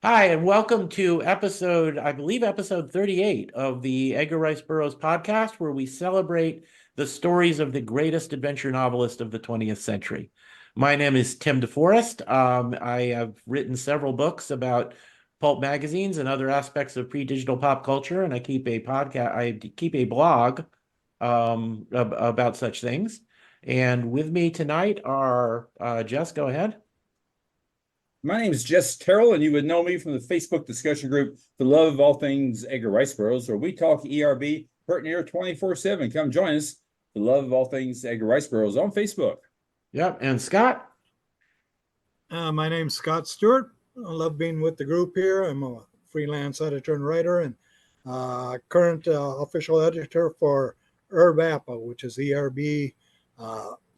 Hi, and welcome to episode 38 of the Edgar Rice Burroughs podcast, where we celebrate the stories of the greatest adventure novelist of the 20th century. My name is Tim DeForest. I have written several books about pulp magazines and other aspects of pre-digital pop culture, and I keep a blog about such things. And with me tonight are Jess, go ahead. My name is Jess Terrell, and you would know me from the Facebook discussion group, The Love of All Things Edgar Rice Burroughs, where we talk ERB pertinent near 24/7. Come join us, The Love of All Things Edgar Rice Burroughs on Facebook. Yep, and Scott. My name's Scott Stewart. I love being with the group here. I'm a freelance editor and writer and current official editor for APA, which is ERB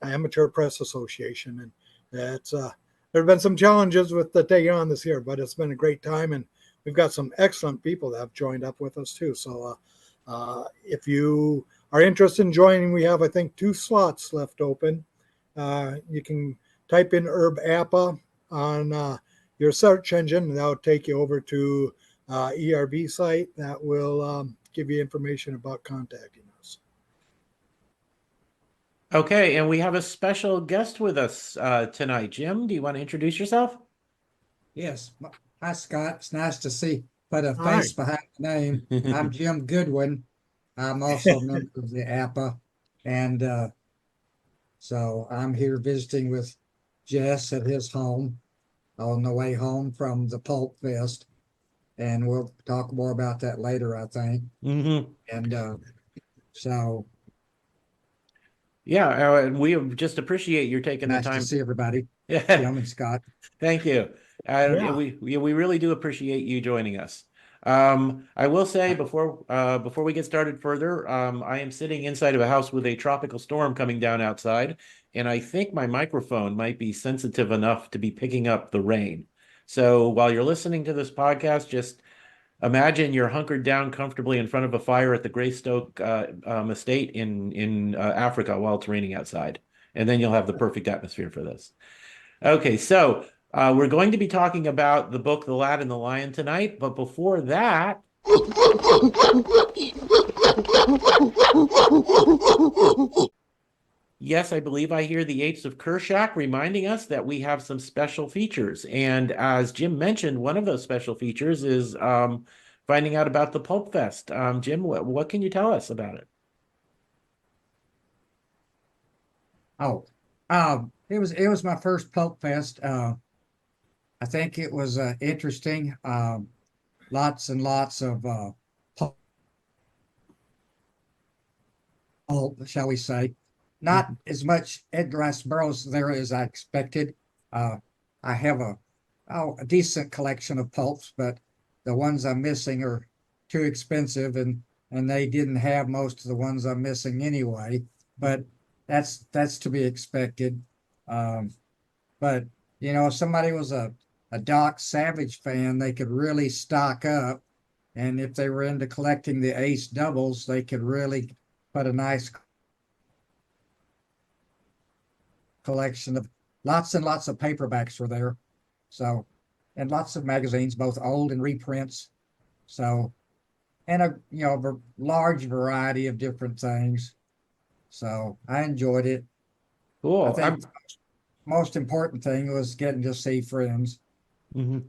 Amateur Press Association. And that's there have been some challenges with the taking on this year, but it's been a great time. And we've got some excellent people that have joined up with us too. So if you are interested in joining, we have, I think, 2 slots left open. You can type in APA on your search engine, and that'll take you over to ERB site that will give you information about contacting us. Okay, and we have a special guest with us tonight. Jim, do you want to introduce yourself? Yes. Hi, Scott. It's nice to see. Put a Hi. face behind the name. I'm Jim Goodwin. I'm also a member of the APA. And so I'm here visiting with Jess at his home on the way home from the Pulp Fest. And we'll talk more about that later, I think. Mm-hmm. And so Yeah, and we just appreciate you taking the nice time. to see everybody. Yeah, Jim and Scott. thank you. Yeah. We really do appreciate you joining us. I will say before we get started further, I am sitting inside of a house with a tropical storm coming down outside, and I think my microphone might be sensitive enough to be picking up the rain. So while you're listening to this podcast, just imagine you're hunkered down comfortably in front of a fire at the Greystoke estate in Africa while it's raining outside, and then you'll have the perfect atmosphere for this. Okay, so we're going to be talking about the book The Lad and the Lion tonight, but before that, yes, I believe I hear the apes of Kershak reminding us that we have some special features. And as Jim mentioned, one of those special features is finding out about the Pulp Fest. Jim, what can you tell us about it? Oh, it was my first Pulp Fest. I think it was interesting. Lots and lots of pulp, shall we say. Not as much Edgar Rice Burroughs there as I expected. I have a decent collection of pulps, but the ones I'm missing are too expensive, and they didn't have most of the ones I'm missing anyway. But that's to be expected. But if somebody was a Doc Savage fan, they could really stock up. And if they were into collecting the ace doubles, they could really put a nice collection of lots and lots of paperbacks were there. So, and lots of magazines, both old and reprints. So, and a large variety of different things. So I enjoyed it. I Cool. think the most important thing was getting to see friends. Mhm.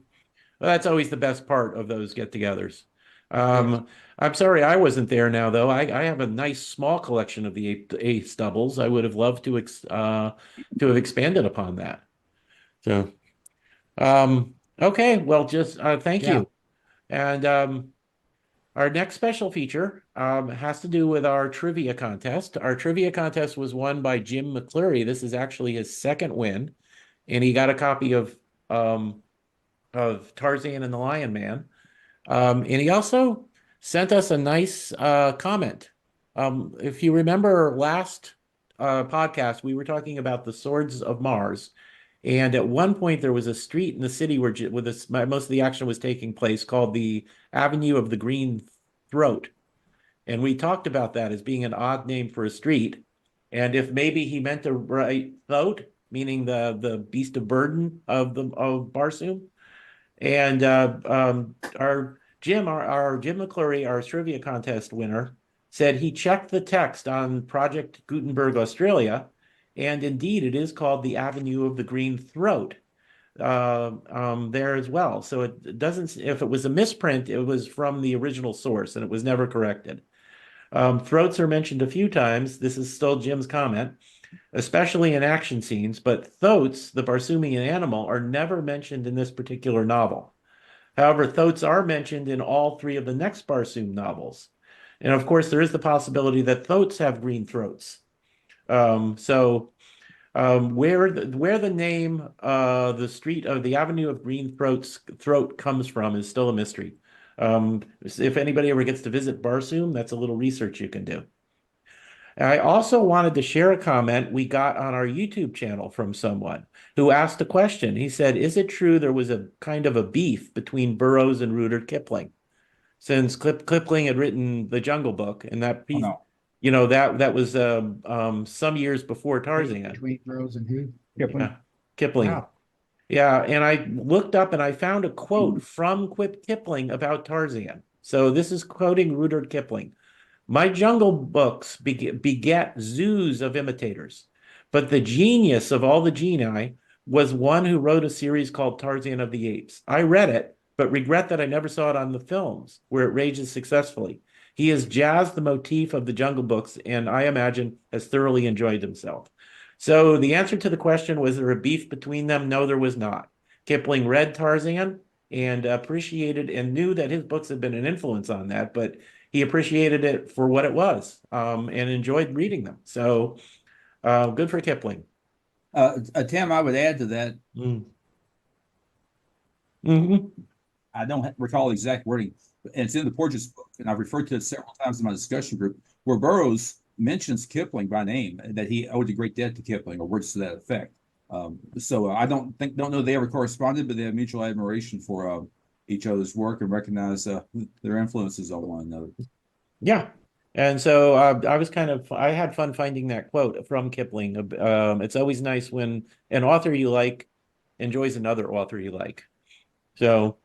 Well, that's always the best part of those get-togethers. Yes. I'm sorry I wasn't there now, though. I have a nice small collection of the ace doubles. I would have loved to have expanded upon that. So, okay, well, just thank Yeah. you. And our next special feature has to do with our trivia contest. Our trivia contest was won by Jim McCleary. This is actually his second win, and he got a copy of Tarzan and the Lion Man. And he also sent us a nice comment. If you remember last podcast, we were talking about the Swords of Mars. And at one point, there was a street in the city where most of the action was taking place called the Avenue of the Green Throat. And we talked about that as being an odd name for a street. And if maybe he meant to write throat, meaning the beast of burden of Barsoom, And our Jim McClure, our trivia contest winner, said he checked the text on Project Gutenberg Australia, and indeed it is called the Avenue of the Green Throat there as well. So it doesn't, if it was a misprint, it was from the original source and it was never corrected. Throats are mentioned a few times. This is still Jim's comment, especially in action scenes, but thoats, the Barsoomian animal, are never mentioned in this particular novel. However, thoats are mentioned in all three of the next Barsoom novels. And of course, there is the possibility that thoats have green throats. Where the name, the street of the Avenue of Green Throat comes from is still a mystery. If anybody ever gets to visit Barsoom, that's a little research you can do. I also wanted to share a comment we got on our YouTube channel from someone who asked a question. He said, is it true there was a kind of a beef between Burroughs and Rudyard Kipling? Since Kipling had written The Jungle Book, and that piece, no. you know, that was some years before Tarzan. Between Burroughs and who? Yeah, Kipling. Wow. Yeah, and I looked up and I found a quote from Kipling about Tarzan. So this is quoting Rudyard Kipling. My jungle books beget zoos of imitators, but the genius of all the genii was one who wrote a series called Tarzan of the Apes. I read it, but regret that I never saw it on the films, where it rages successfully. He has jazzed the motif of the Jungle Books, and I imagine has thoroughly enjoyed himself. So the answer to the question, was there a beef between them? No, there was not. Kipling read Tarzan and appreciated and knew that his books had been an influence on that, but he appreciated it for what it was, and enjoyed reading them. So good for Kipling. Tim, I would add to that. I don't recall the exact wording, and it's in the Porges book, and I've referred to it several times in my discussion group, where Burroughs mentions Kipling by name, that he owed a great debt to Kipling, or words to that effect. So I don't know they ever corresponded, but they have mutual admiration for each other's work and recognize their influences on one another. Yeah. And so I had fun finding that quote from Kipling. It's always nice when an author you like enjoys another author you like. So,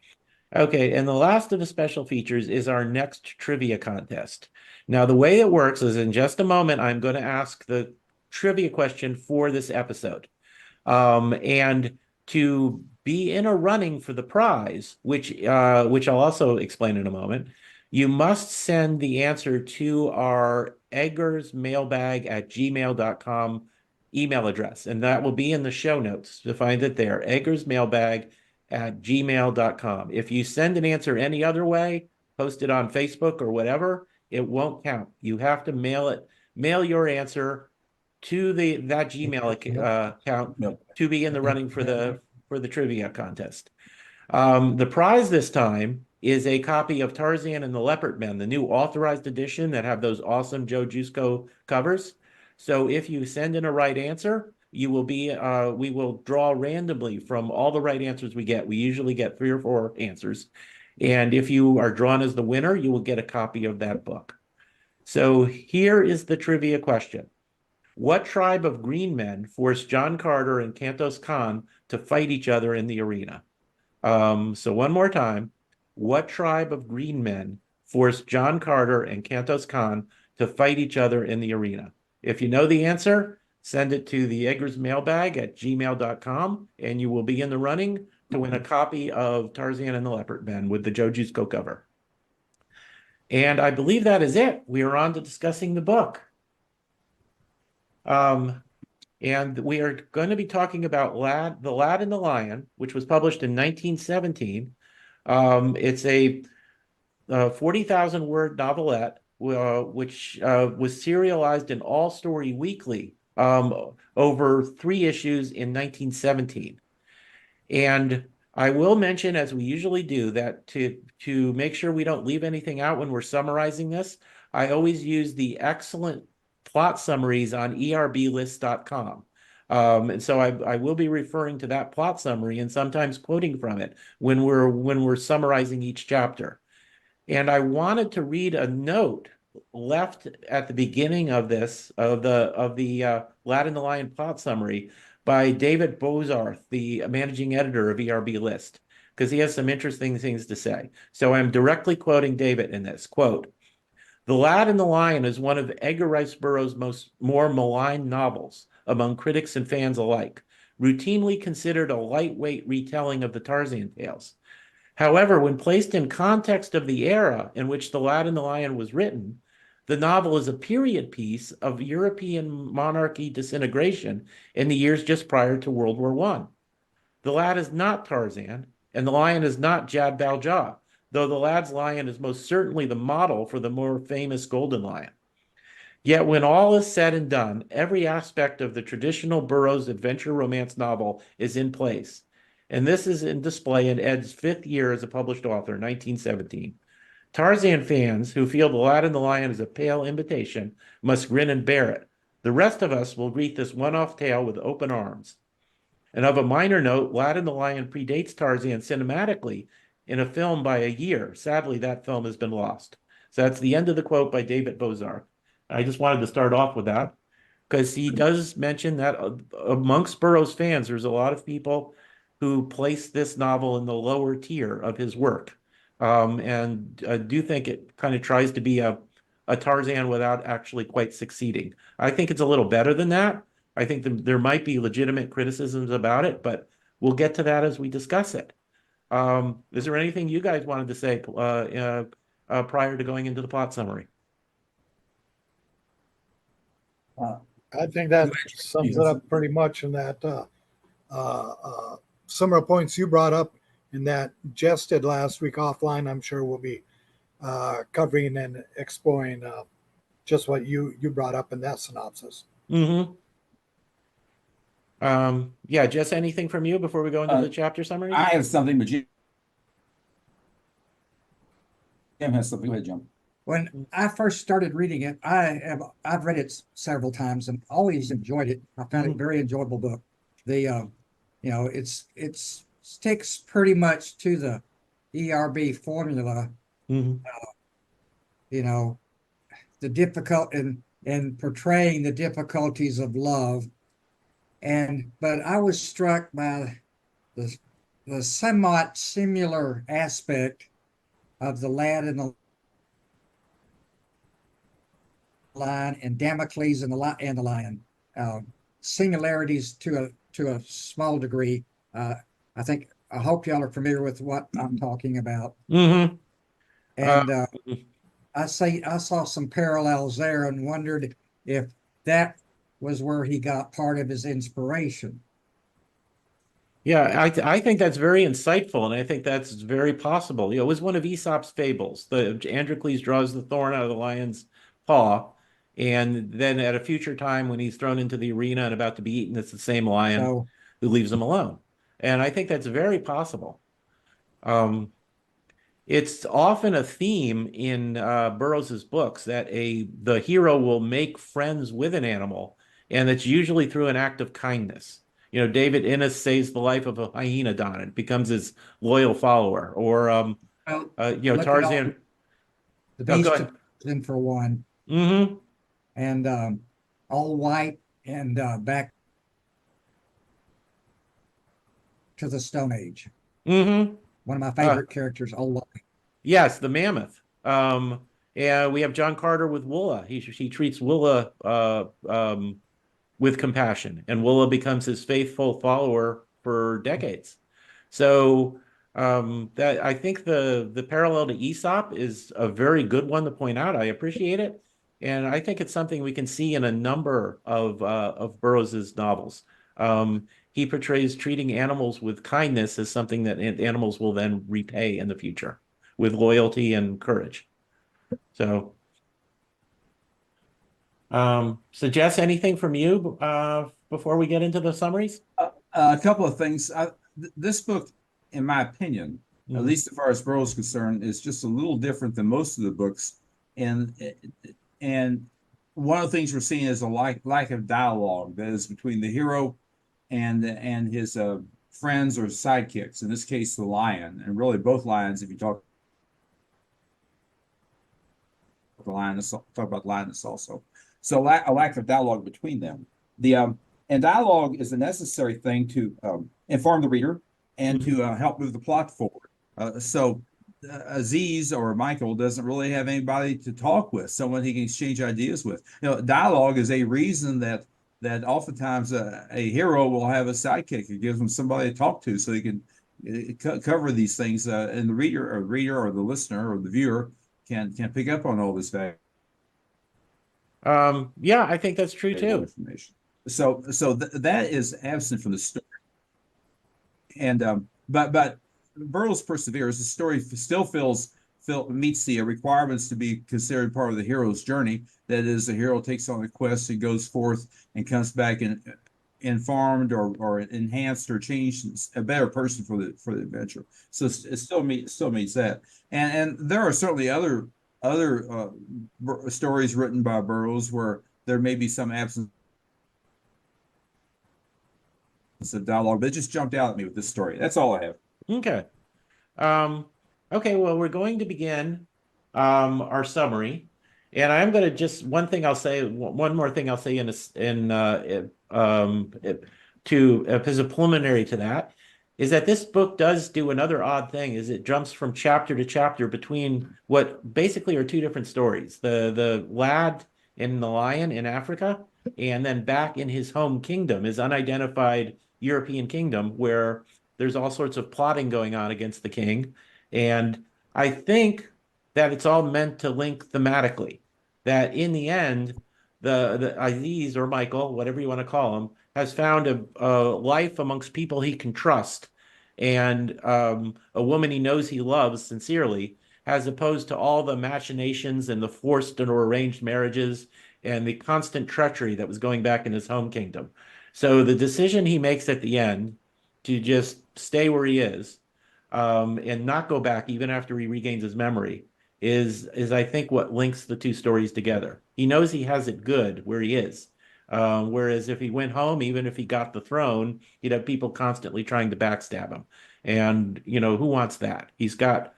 okay. And the last of the special features is our next trivia contest. Now, the way it works is in just a moment, I'm going to ask the trivia question for this episode. And to be in a running for the prize, which I'll also explain in a moment, you must send the answer to our eggersmailbag@gmail.com email address. And that will be in the show notes to find it there, eggersmailbag@gmail.com. If you send an answer any other way, post it on Facebook or whatever, it won't count. You have to mail your answer to that Gmail account to be in the running for the trivia contest. The prize this time is a copy of Tarzan and the Leopard Men, the new authorized edition that have those awesome Joe Jusko covers. So if you send in a right answer, you will be we will draw randomly from all the right answers we get. We usually get 3 or 4 answers. And if you are drawn as the winner, you will get a copy of that book. So here is the trivia question. What tribe of green men forced John Carter and Kantos Khan to fight each other in the arena? So one more time. What tribe of green men forced John Carter and Kantos Khan to fight each other in the arena? If you know the answer, send it to the eggersmailbag@gmail.com, and you will be in the running to win a copy of Tarzan and the Leopard Men with the Joe Jusko cover. And I believe that is it. We are on to discussing the book. And we are going to be talking about The Lad and the Lion, which was published in 1917. It's a 40,000 word novelette, which was serialized in All Story Weekly over 3 issues in 1917. And I will mention, as we usually do, that to make sure we don't leave anything out when we're summarizing this, I always use the excellent plot summaries on erblist.com. And so I will be referring to that plot summary and sometimes quoting from it when we're summarizing each chapter. And I wanted to read a note left at the beginning of the Lad and the Lion plot summary by David Bozarth, the managing editor of ERB List, because he has some interesting things to say. So I'm directly quoting David in this quote. The Lad and the Lion is one of Edgar Rice Burroughs' more maligned novels among critics and fans alike, routinely considered a lightweight retelling of the Tarzan tales. However, when placed in context of the era in which The Lad and the Lion was written, the novel is a period piece of European monarchy disintegration in the years just prior to World War I. The Lad is not Tarzan, and the Lion is not Jad Valjean, though the Lad's lion is most certainly the model for the more famous Golden Lion. Yet when all is said and done, every aspect of the traditional Burroughs adventure romance novel is in place. And this is in display in Ed's 5th year as a published author, 1917. Tarzan fans who feel The Lad and the Lion is a pale imitation must grin and bear it. The rest of us will greet this one-off tale with open arms. And of a minor note, Lad and the Lion predates Tarzan cinematically in a film by a year. Sadly, that film has been lost. So that's the end of the quote by David Bozarth. I just wanted to start off with that because he does mention that amongst Burroughs fans, there's a lot of people who place this novel in the lower tier of his work. And I do think it kind of tries to be a Tarzan without actually quite succeeding. I think it's a little better than that. I think there might be legitimate criticisms about it, but we'll get to that as we discuss it. Is there anything you guys wanted to say prior to going into the plot summary? I think that sums it up pretty much in that some of the points you brought up and that Jess did last week offline, I'm sure we'll be covering and exploring just what you brought up in that synopsis. Mm-hmm. Yeah, Jess, anything from you before we go into the chapter summary? I have something, but Jim has something. Go ahead, Jim. When I first started reading it, I've read it several times and always enjoyed it. I found it a very enjoyable book. It sticks pretty much to the ERB formula. Mm-hmm. The difficult and portraying the difficulties of love. But I was struck by the somewhat similar aspect of The Lad and the Lion and Damocles and the Lion. Similarities to a small degree. I hope y'all are familiar with what I'm talking about. Mm-hmm. And I saw some parallels there and wondered if that was where he got part of his inspiration. Yeah, I think that's very insightful, and I think that's very possible. It was one of Aesop's fables. The Androcles draws the thorn out of the lion's paw, and then at a future time when he's thrown into the arena and about to be eaten, it's the same lion who leaves him alone. And I think that's very possible. It's often a theme in Burroughs's books that the hero will make friends with an animal, and it's usually through an act of kindness. David Innes saves the life of a hyena don and becomes his loyal follower. Or, Tarzan. The beast in for one. Mm-hmm. And all white and back to the Stone Age. Mm-hmm. One of my favorite characters, all white. Yes, the mammoth. And we have John Carter with Woola. He treats Woola with compassion, and Woola becomes his faithful follower for decades. So that I think the parallel to Aesop is a very good one to point out. I appreciate it, and I think it's something we can see in a number of Burroughs's novels. He portrays treating animals with kindness as something that animals will then repay in the future with loyalty and courage. So. Jess, anything from you before we get into the summaries? A couple of things. This book, in my opinion, at least as far as Burroughs is concerned, is just a little different than most of the books. And one of the things we're seeing is a lack of dialogue that is between the hero and his friends or sidekicks. In this case, the lion, and really both lions. If you talk about the lioness also. So a lack of dialogue between them. And dialogue is a necessary thing to inform the reader and to help move the plot forward. So Aziz or Michael doesn't really have anybody to talk with, someone he can exchange ideas with. Dialogue is a reason that oftentimes a hero will have a sidekick. It gives him somebody to talk to, so he can cover these things, and the reader or the listener or the viewer can pick up on all this valuable Yeah, I think that's true too. information. So that is absent from the story. And but Burroughs perseveres. The story still meets the requirements to be considered part of the hero's journey. That is, the hero takes on a quest and goes forth and comes back and informed or enhanced or changed, a better person for the adventure. So it still meets that. And there are certainly other stories written by Burroughs where there may be some absence of dialogue, but it just jumped out at me with this story. That's all I have. Okay. Okay, well, we're going to begin our summary, and I'm going to just one more thing I'll say as a preliminary to that is that this book does do another odd thing, is it jumps from chapter to chapter between what basically are two different stories. The lad and the lion in Africa, and then back in his home kingdom, his unidentified European kingdom, where there's all sorts of plotting going on against the king. And I think that it's all meant to link thematically, that in the end, the Aziz or Michael, whatever you want to call him, has found a life amongst people he can trust, and a woman he knows he loves sincerely, as opposed to all the machinations and the forced or arranged marriages and the constant treachery that was going back in his home kingdom. So the decision he makes at the end to just stay where he is, and not go back even after he regains his memory is I think what links the two stories together. He knows he has it good where he is. Whereas if he went home, even if he got the throne, he'd have people constantly trying to backstab him. And, who wants that? He's got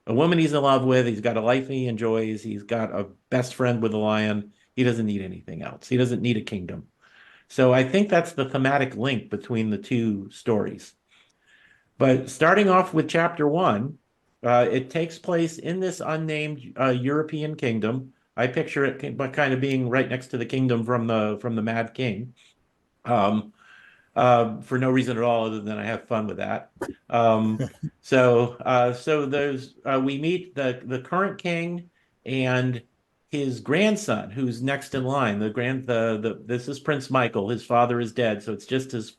a woman he's in love with. He's got a life he enjoys. He's got a best friend with a lion. He doesn't need anything else. He doesn't need a kingdom. So I think that's the thematic link between the two stories. But starting off with chapter 1, it takes place in this unnamed European kingdom. I picture it kind of being right next to the kingdom from the Mad King, for no reason at all other than I have fun with that. So there's we meet the current king and his grandson, who's next in line. This is Prince Michael. His father is dead, so it's just his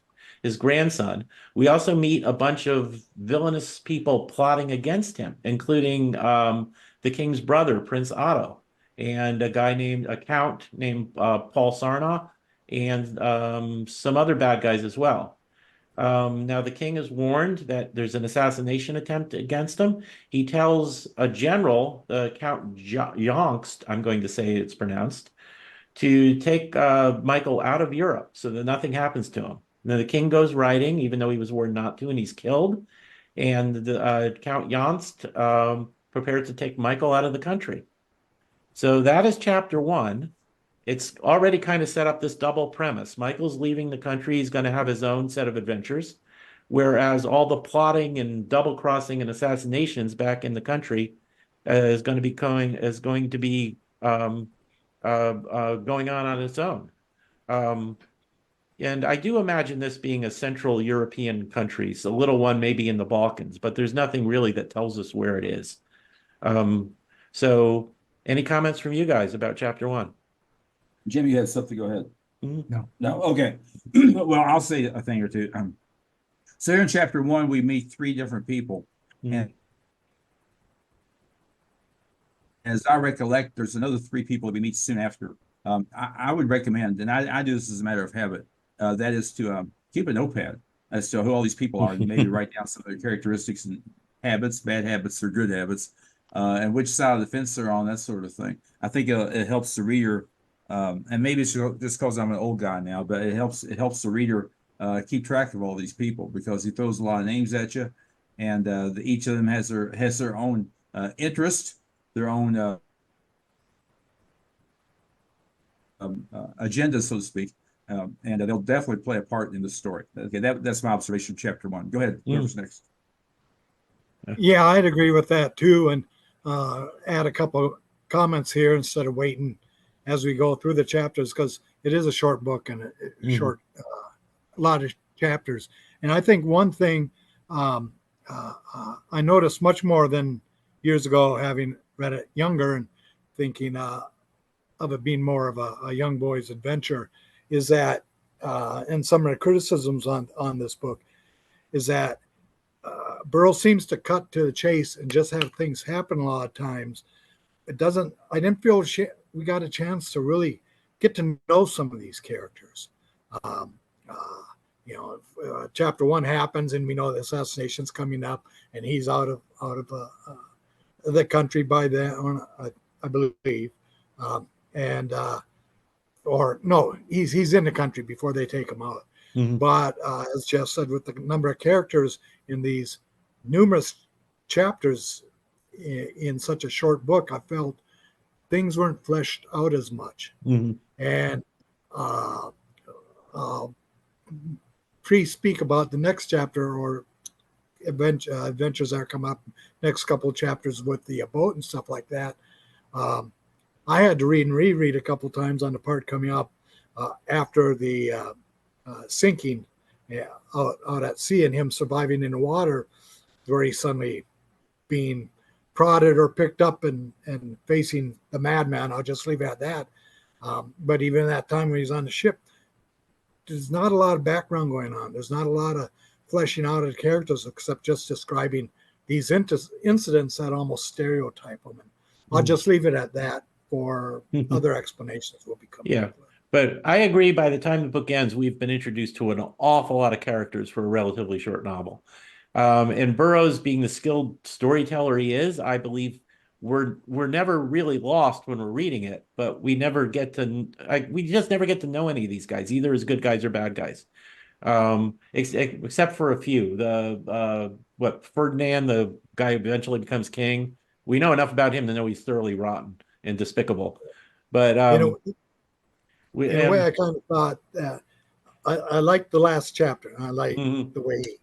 grandson. We also meet a bunch of villainous people plotting against him, including the king's brother, Prince Otto, and a count named Paul Sarnoff, and some other bad guys as well. Now the king is warned that there's an assassination attempt against him. He tells a general, Count Yonst, I'm going to say it's pronounced, to take Michael out of Europe so that nothing happens to him. Now the king goes riding, even though he was warned not to, and he's killed. And the Count Yonst prepared to take Michael out of the country. So that is chapter 1. It's already kind of set up this double premise. Michael's leaving the country. He's going to have his own set of adventures, whereas all the plotting and double crossing and assassinations back in the country is going to be going on its own. And I do imagine this being a Central European country, so a little one maybe in the Balkans, but there's nothing really that tells us where it is. So any comments from you guys about chapter 1? Jim, you had something. Go ahead. No. No. Okay. Well, I'll say a thing or two. So here in chapter 1, we meet 3 different people, and as I recollect, there's another 3 people that we meet soon after. I would recommend, and I do this as a matter of habit, that is to keep a notepad as to who all these people are, and maybe write down some of their characteristics and habits, bad habits or good habits, and which side of the fence they're on, that sort of thing. I think it helps the reader. And maybe it's just because I'm an old guy now, but it helps the reader keep track of all these people, because he throws a lot of names at you, and each of them has their own interest, their own agenda, so to speak. and they'll definitely play a part in the story. Okay, that's my observation of chapter 1. Go ahead. Whoever's next. Yeah, I'd agree with that too, and add a couple of comments here instead of waiting as we go through the chapters, because it is a short book and a short, a lot of chapters. And I think one thing I noticed much more than years ago, having read it younger and thinking of it being more of a young boy's adventure, is that, and some of the criticisms on this book, is that Burroughs seems to cut to the chase and just have things happen a lot of times. It doesn't, I didn't feel we got a chance to really get to know some of these characters. Chapter 1 happens and we know the assassination's coming up and he's out of the country by then, I believe. Or no, he's in the country before they take him out. But as Jeff said, with the number of characters in these numerous chapters in such a short book, I felt things weren't fleshed out as much. And speak about the next chapter or adventures that come up next couple of chapters with the boat and stuff like that. I had to read and reread a couple of times on the part coming up after the sinking out at sea and him surviving in the water, where he's suddenly being prodded or picked up and facing the madman. I'll just leave it at that. But even at that time when he's on the ship, there's not a lot of background going on. There's not a lot of fleshing out of the characters except just describing these incidents that almost stereotype them. And I'll just leave it at that for other explanations will be coming. Yeah. But I agree, by the time the book ends, we've been introduced to an awful lot of characters for a relatively short novel. And Burroughs, being the skilled storyteller he is, I believe we're never really lost when we're reading it, but we never get to, we just never get to know any of these guys, either as good guys or bad guys. Except for a few. Ferdinand, the guy who eventually becomes king, we know enough about him to know he's thoroughly rotten and despicable. But in a way, I kind of thought that I liked the last chapter. I like the way he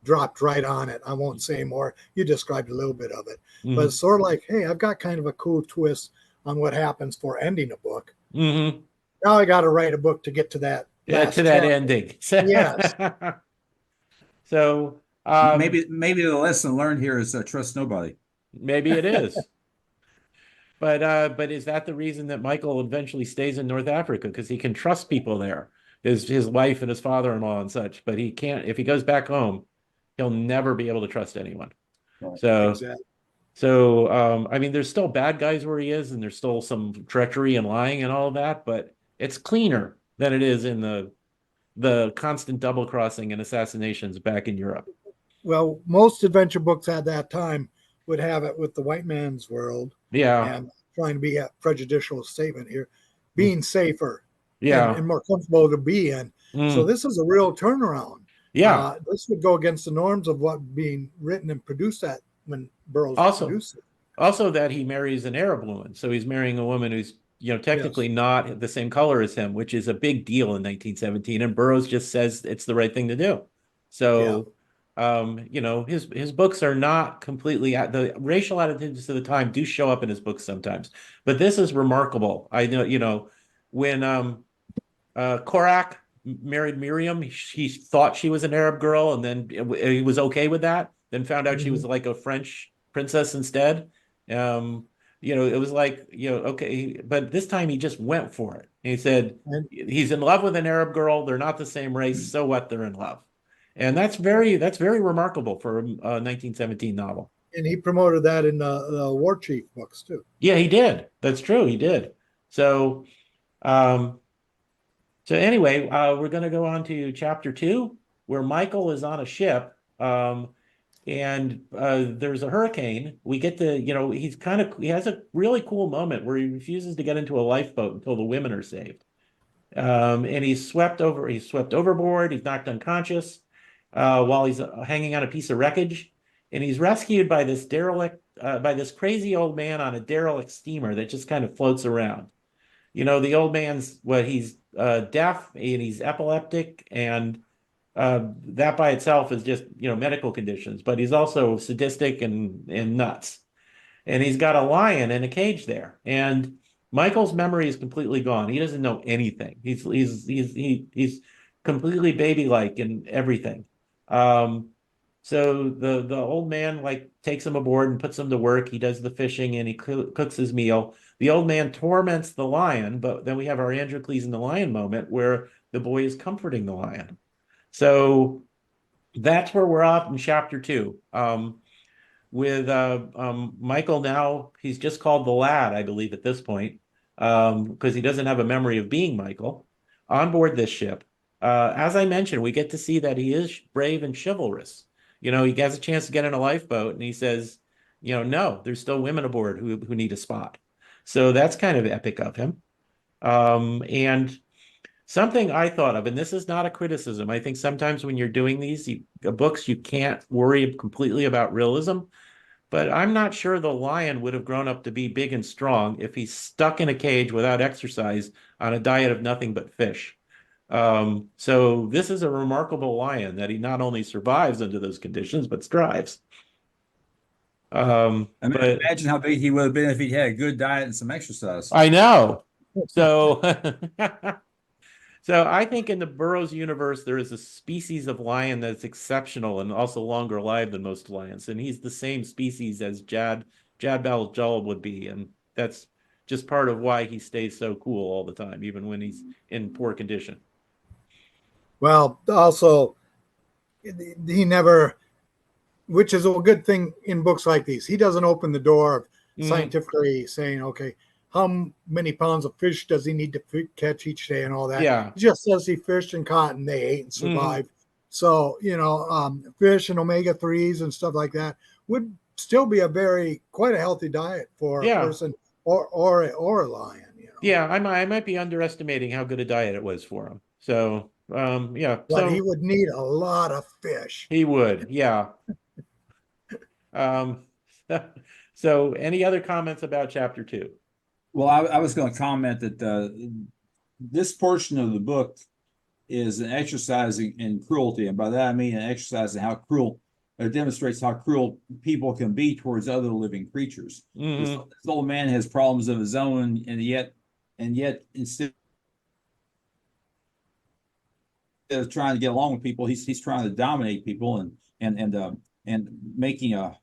dropped right on it. I won't say more. You described a little bit of it, but it's sort of like, hey, I've got kind of a cool twist on what happens for ending a book. Now I got to write a book to get to that. To that ending. Yes. So maybe the lesson learned here is trust nobody. Maybe it is. But is that the reason that Michael eventually stays in North Africa? Because he can trust people there, his wife and his father-in-law and such. But he can't, if he goes back home, he'll never be able to trust anyone. So, exactly. I mean, there's still bad guys where he is, and there's still some treachery and lying and all of that, but it's cleaner than it is in the constant double crossing and assassinations back in Europe. Well, most adventure books at that time would have it with the white man's world. Yeah. And trying to be a prejudicial statement here, being safer. Yeah. And more comfortable to be in. So this is a real turnaround. Yeah. This would go against the norms of what being written and produced at when Burroughs produced it. Also that he marries an Arab woman. So he's marrying a woman who's, technically not the same color as him, which is a big deal in 1917. And Burroughs just says it's the right thing to do. So, his books are not completely, the racial attitudes of the time do show up in his books sometimes, but this is remarkable. I know, when Korak married Miriam, he thought she was an Arab girl, and then he was okay with that, then found out she was like a French princess instead. It was like, okay, but this time he just went for it. He said he's in love with an Arab girl. They're not the same race. So what? They're in love. And that's very remarkable for a 1917 novel. And he promoted that in the War Chief books too. Yeah, he did. That's true. He did. So, anyway, we're going to go on to chapter 2, where Michael is on a ship. And there's a hurricane. We get to, he has a really cool moment where he refuses to get into a lifeboat until the women are saved. And he's swept overboard. He's knocked unconscious while he's hanging on a piece of wreckage. And he's rescued by this crazy old man on a derelict steamer that just kind of floats around. the old man's he's deaf and he's epileptic, and that by itself is just medical conditions, but he's also sadistic and nuts. And he's got a lion in a cage there, and Michael's memory is completely gone. He doesn't know anything. He's completely baby-like in everything. So the old man takes him aboard and puts him to work. He does the fishing and he cooks his meal. The old man torments the lion, but then we have our Androcles and the lion moment where the boy is comforting the lion. So that's where we're off in chapter 2. With Michael now, he's just called the lad, I believe, at this point, because he doesn't have a memory of being Michael on board this ship. As I mentioned, we get to see that he is brave and chivalrous. He has a chance to get in a lifeboat, and he says, no, there's still women aboard who need a spot. So that's kind of epic of him. And something I thought of, and this is not a criticism. I think sometimes when you're doing these books, you can't worry completely about realism. But I'm not sure the lion would have grown up to be big and strong if he's stuck in a cage without exercise on a diet of nothing but fish. So this is a remarkable lion that he not only survives under those conditions, but thrives. But Imagine how big he would have been if he had a good diet and some exercise. I know. So, so I think in the Burroughs universe, there is a species of lion that's exceptional and also longer lived than most lions. And he's the same species as Jad Bal-Jal would be. And that's just part of why he stays so cool all the time, even when he's in poor condition. Well, also, he never, which is a good thing in books like these. He doesn't open the door of scientifically saying, okay, how many pounds of fish does he need to catch each day and all that. Yeah. He just says he fished and caught and they ate and survived. So, fish and omega-3s and stuff like that would still be quite a healthy diet for a person or a lion. Yeah, I might be underestimating how good a diet it was for him. So, yeah. But he would need a lot of fish. He would, yeah. So any other comments about chapter 2? Well, I was going to comment that this portion of the book is an exercise in cruelty. And by that, I mean an exercise in how cruel, it demonstrates how cruel people can be towards other living creatures. This old man has problems of his own, and yet instead of trying to get along with people, he's trying to dominate people and making a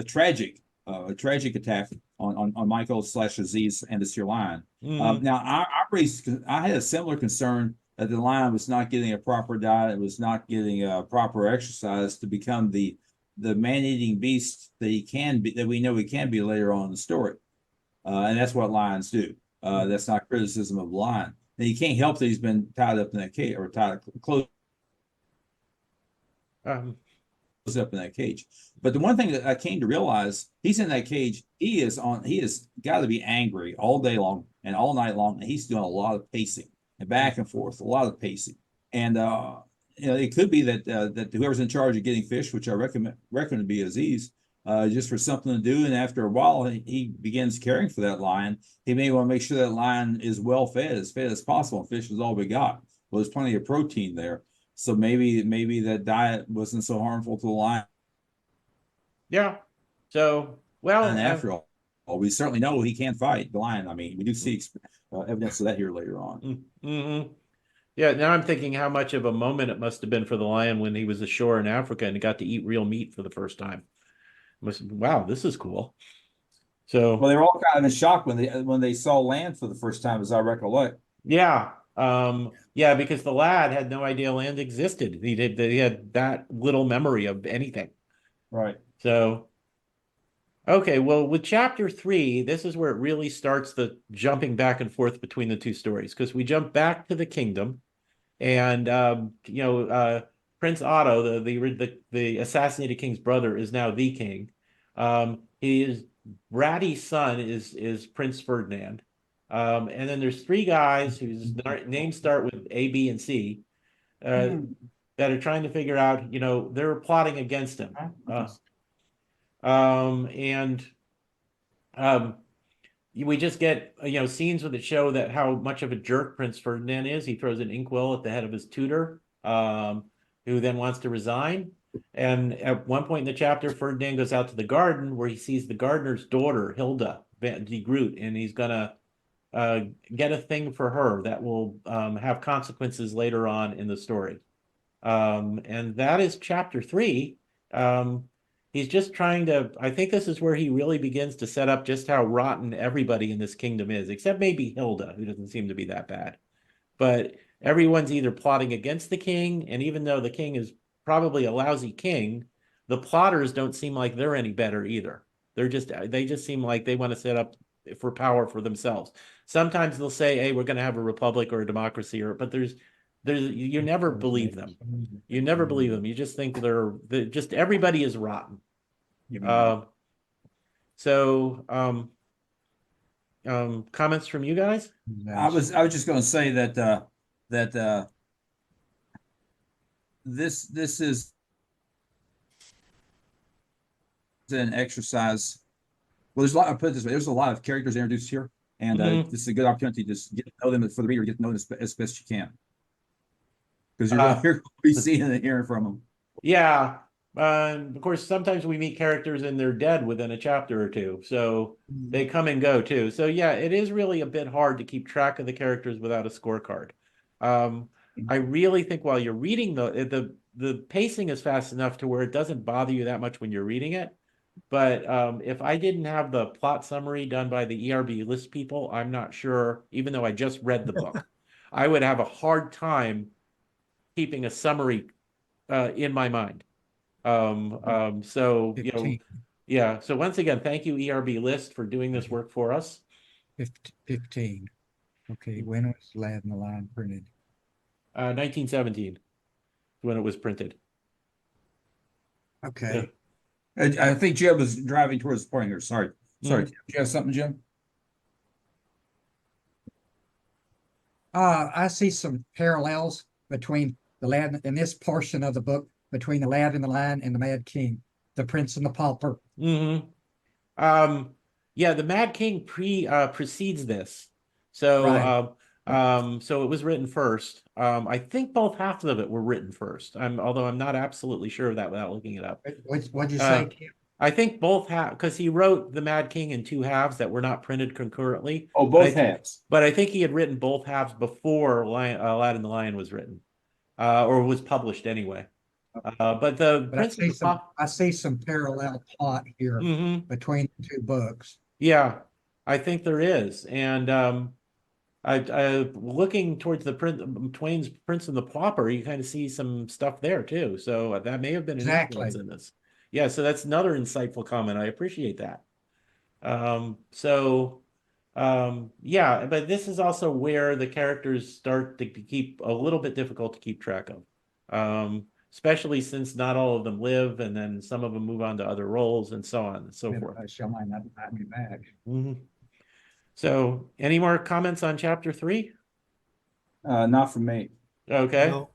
tragic attack on Michael / Aziz and this here lion. Now, I had a similar concern that the lion was not getting a proper diet, it was not getting a proper exercise to become the man-eating beast that he can be, that we know he can be later on in the story. And that's what lions do. That's not criticism of the lion. And you can't help that he's been tied up in that cage, or closed up in that cage. But the one thing that I came to realize, he's in that cage. He has got to be angry all day long and all night long, and he's doing a lot of pacing and back and forth, a lot of pacing. And it could be that whoever's in charge of getting fish, which I reckon to be Aziz, just for something to do, and after a while he begins caring for that lion. He may want to make sure that lion is well fed as possible. Fish is all we got. Well, there's plenty of protein there. So maybe that diet wasn't so harmful to the lion. Yeah. So, well, and after all, we certainly know he can fight the lion. I mean, we do see evidence of that here later on. Yeah. Now I'm thinking how much of a moment it must have been for the lion when he was ashore in Africa and he got to eat real meat for the first time. Wow, this is cool. So, well, they were all kind of in shock when they saw land for the first time, as I recollect. Yeah. Yeah, because the lad had no idea land existed. He had that little memory of anything. Right. So, okay, well, with chapter 3, this is where it really starts the jumping back and forth between the two stories, because we jump back to the kingdom, and Prince Otto, the assassinated king's brother, is now the king. Bratty's son is Prince Ferdinand. And then there's 3 guys whose names start with A, B, and C that are trying to figure out, they're plotting against him. we just get scenes with it show that how much of a jerk Prince Ferdinand is. He throws an inkwell at the head of his tutor, who then wants to resign. And at one point in the chapter, Ferdinand goes out to the garden where he sees the gardener's daughter, Hilda de Groot, and he's gonna get a thing for her that will have consequences later on in the story. And that is chapter 3. He's just trying to, I think this is where he really begins to set up just how rotten everybody in this kingdom is, except maybe Hilda, who doesn't seem to be that bad. But everyone's either plotting against the king, and even though the king is probably a lousy king, the plotters don't seem like they're any better either. They just seem like they want to set up for power for themselves. Sometimes they'll say, hey, we're going to have a republic or a democracy, but you never believe them. You never believe them. You just think they're just everybody is rotten. Comments from you guys? I was just going to say that this is an exercise. Well, there's a lot. I put it this way: there's a lot of characters introduced here, and this is a good opportunity to just get to know them for the reader, get to know them as best you can, because you're going to be seeing and hearing from them. Yeah. Of course, sometimes we meet characters and they're dead within a chapter or two, so they come and go too. So yeah, it is really a bit hard to keep track of the characters without a scorecard. I really think while you're reading the pacing is fast enough to where it doesn't bother you that much when you're reading it. But if I didn't have the plot summary done by the ERB list people, I'm not sure, even though I just read the book, I would have a hard time keeping a summary in my mind. So 15. yeah. So once again, thank you, ERB list, for doing this work for us. 15. Okay, when was Lad in the Line printed? 1917 when it was printed. Okay. I think Jim was driving towards the point here. Sorry. Do you have something, Jim? I see some parallels between the Lad in this portion of the book between the Lad in the Line and the Mad King, the Prince and the Pauper. Yeah, the Mad King precedes this. So Right. so it was written first. I think both halves of it were written first. Although I'm not absolutely sure of that without looking it up. What'd you say, Tim? I think both halves, because he wrote the Mad King in 2 halves that were not printed concurrently. Oh, both halves. But I think he had written both halves before Aladdin the Lion was written, or was published anyway. But I see some parallel plot here between the 2 books. Yeah, I think there is, and I looking towards the Twain's Prince and the Pauper, you kind of see some stuff there too. So that may have been an influence in this. Yeah, so that's another insightful comment. I appreciate that. Yeah, but this is also where the characters start to keep a little bit difficult to keep track of. Especially since not all of them live, and then some of them move on to other roles and so on and so forth. I shall might not be back. So any more comments on chapter 3? Not from me. Okay. No.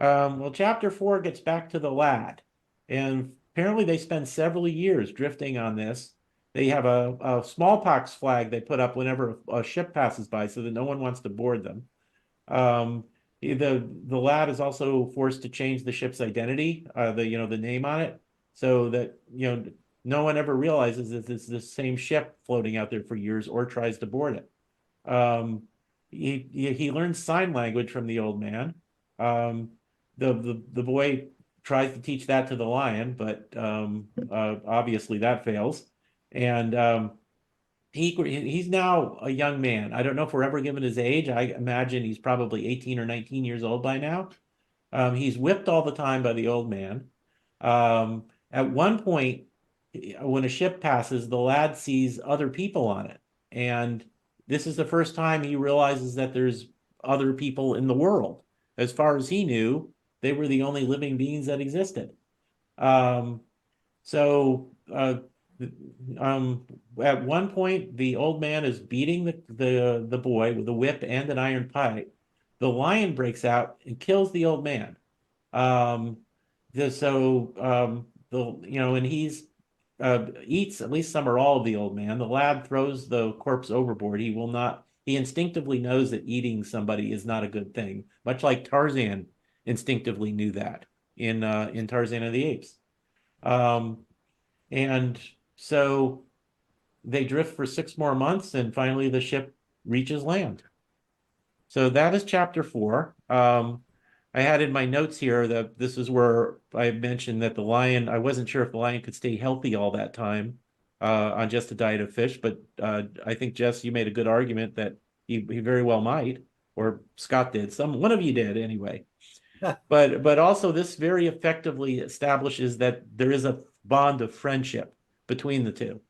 Well, chapter 4 gets back to the lad, and apparently they spend several years drifting on this. They have a smallpox flag they put up whenever a ship passes by so that no one wants to board them. The lad is also forced to change the ship's identity, the name on it, so that no one ever realizes that it's the same ship floating out there for years or tries to board it. He learns sign language from the old man. The boy tries to teach that to the lion, but obviously that fails. And he's now a young man. I don't know if we're ever given his age. I imagine he's probably 18 or 19 years old by now. He's whipped all the time by the old man. At one point, when a ship passes, the lad sees other people on it. And this is the first time he realizes that there's other people in the world. As far as he knew, they were the only living beings that existed. At one point, the old man is beating the boy with a whip and an iron pipe. The lion breaks out and kills the old man. And he's eats at least some or all of the old man. The lad throws the corpse overboard. He will not. He instinctively knows that eating somebody is not a good thing, much like Tarzan instinctively knew that in Tarzan of the Apes. And so they drift for 6 more months, and finally the ship reaches land. So that is chapter 4. I had in my notes here that this is where I mentioned that the lion, I wasn't sure if the lion could stay healthy all that time on just a diet of fish, but I think, Jess, you made a good argument that he very well might, or Scott did. One of you did anyway. But also this very effectively establishes that there is a bond of friendship between the two.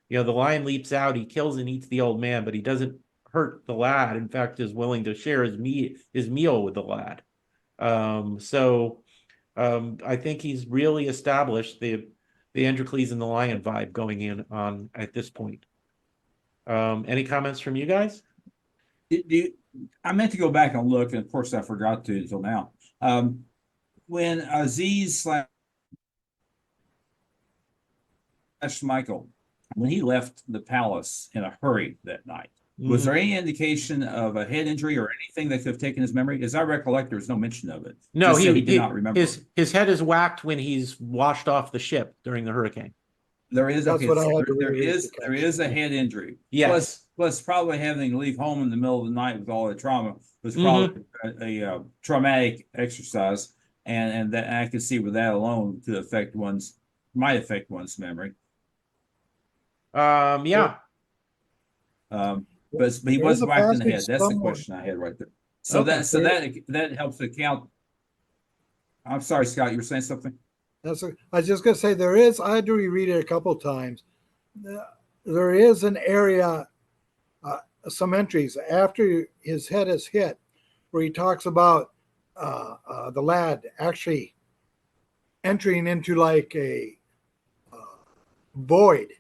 You know, the lion leaps out, he kills and eats the old man, but he doesn't hurt the lad. In fact, is willing to share his meal with the lad. I think he's really established the Androcles and the lion vibe going in on at this point. Any comments from you guys? I meant to go back and look, and of course I forgot to until now. When Aziz / Michael, when he left the palace in a hurry that night, was there any indication of a head injury or anything that could have taken his memory? As I recollect, there's no mention of it. No, he did not remember. His head is whacked when he's washed off the ship during the hurricane. There is That's what I had to there reread is the there is a head injury. Yes. Plus probably having to leave home in the middle of the night with all the trauma was probably a traumatic exercise, and that I could see with that alone might affect one's memory. Yeah. But he was whacked in the head. That's the question I had right there. So Okay. that helps account. I'm sorry, Scott, you were saying something? I was just going to say I had to reread it a couple of times. There is an area, some entries after his head is hit, where he talks about the lad actually entering into like a void,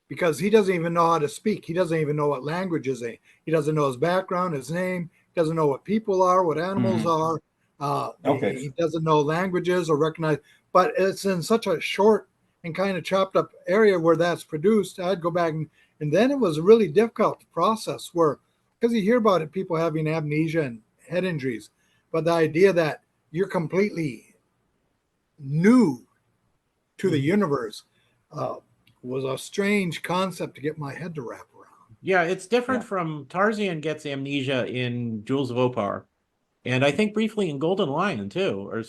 because he doesn't even know how to speak. He doesn't even know what language is. He doesn't know his background, his name. He doesn't know what people are, what animals are. Okay. He doesn't know languages or recognize. But it's in such a short and kind of chopped up area where that's produced. I'd go back and then it was really difficult to process, because you hear about it, people having amnesia and head injuries, but the idea that you're completely new to the universe was a strange concept to get my head to wrap around. Yeah, it's different from Tarzan gets amnesia in Jewels of Opar, and I think briefly in Golden Lion too, or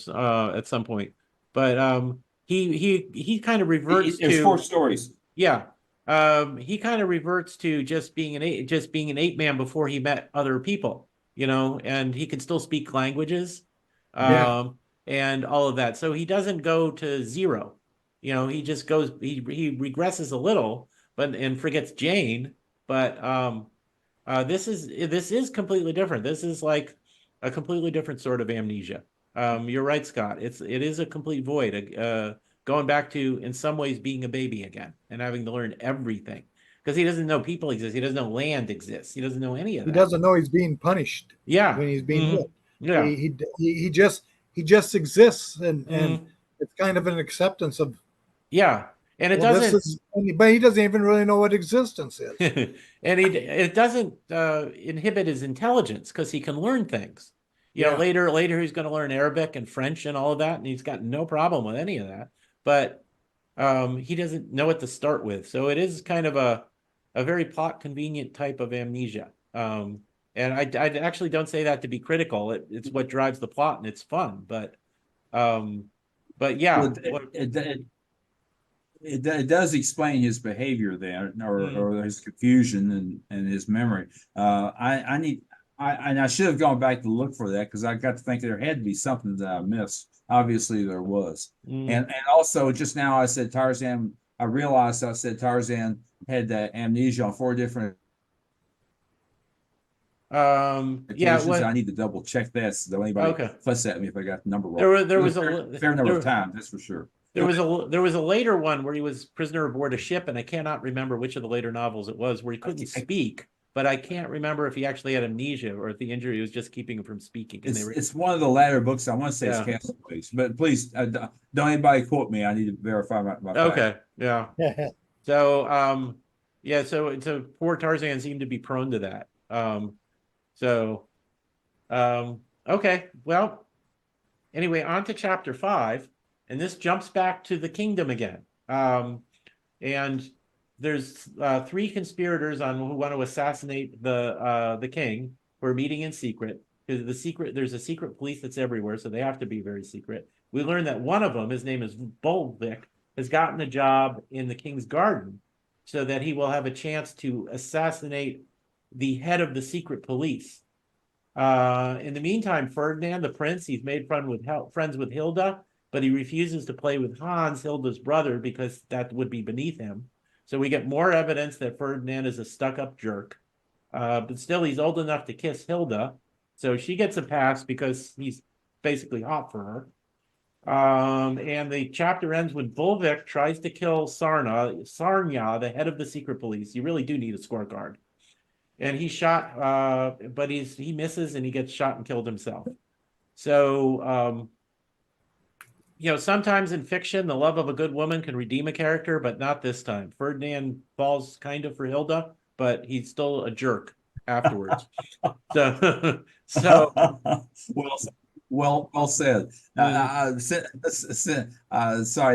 at some point. But he kind of reverts to. There's 4 stories. Yeah, he kind of reverts to just being an ape man before he met other people, you know, and he can still speak languages, and all of that. So he doesn't go to zero. You know, he just goes, he regresses a little, and forgets Jane. But this is completely different. This is like a completely different sort of amnesia. You're right, Scott. It is a complete void. Going back to, in some ways, being a baby again and having to learn everything, because he doesn't know people exist. He doesn't know land exists. He doesn't know any of that. He doesn't know he's being punished. Yeah, when he's being hit. Yeah, he just exists, and it's kind of an acceptance of. Yeah, and it doesn't. But he doesn't even really know what existence is. And it doesn't inhibit his intelligence, because he can learn things. You know, later he's going to learn Arabic and French and all of that, and he's got no problem with any of that. But he doesn't know what to start with. So it is kind of a very plot convenient type of amnesia. And I actually don't say that to be critical. It's what drives the plot, and it's fun. But yeah. It does explain his behavior then, or his confusion and his memory. I should have gone back to look for that, because I got to think there had to be something that I missed. Obviously there was. And also just now I said Tarzan, I realized I said Tarzan had that amnesia on 4 different occasions. I need to double check that, so don't anybody fuss at me if I got the number wrong. There was a fair number of times, that's for sure. There was a later one where he was prisoner aboard a ship, and I cannot remember which of the later novels it was, where he couldn't speak, but I can't remember if he actually had amnesia or if the injury was just keeping him from speaking. It's one of the latter books. I want to say it's Castaways, but please don't anybody quote me. I need to verify my Okay, yeah. So yeah, so poor Tarzan seemed to be prone to that. So okay, well, anyway, on to chapter 5, and this jumps back to the kingdom again. And there's 3 conspirators on who want to assassinate the king who are meeting in secret. Because there's a secret police that's everywhere, so they have to be very secret. We learn that one of them, his name is Bolvik, has gotten a job in the king's garden so that he will have a chance to assassinate the head of the secret police. In the meantime, Ferdinand, the prince, he's made friends with Hilda, but he refuses to play with Hans, Hilda's brother, because that would be beneath him. So we get more evidence that Ferdinand is a stuck-up jerk. But still, he's old enough to kiss Hilda, so she gets a pass because he's basically hot for her. And the chapter ends when Volvic tries to kill Sarnya, the head of the secret police. You really do need a scorecard. And he's shot, but he misses and he gets shot and killed himself. So, sometimes in fiction, the love of a good woman can redeem a character, but not this time. Ferdinand falls kind of for Hilda, but he's still a jerk afterwards. so, Well said. Sorry,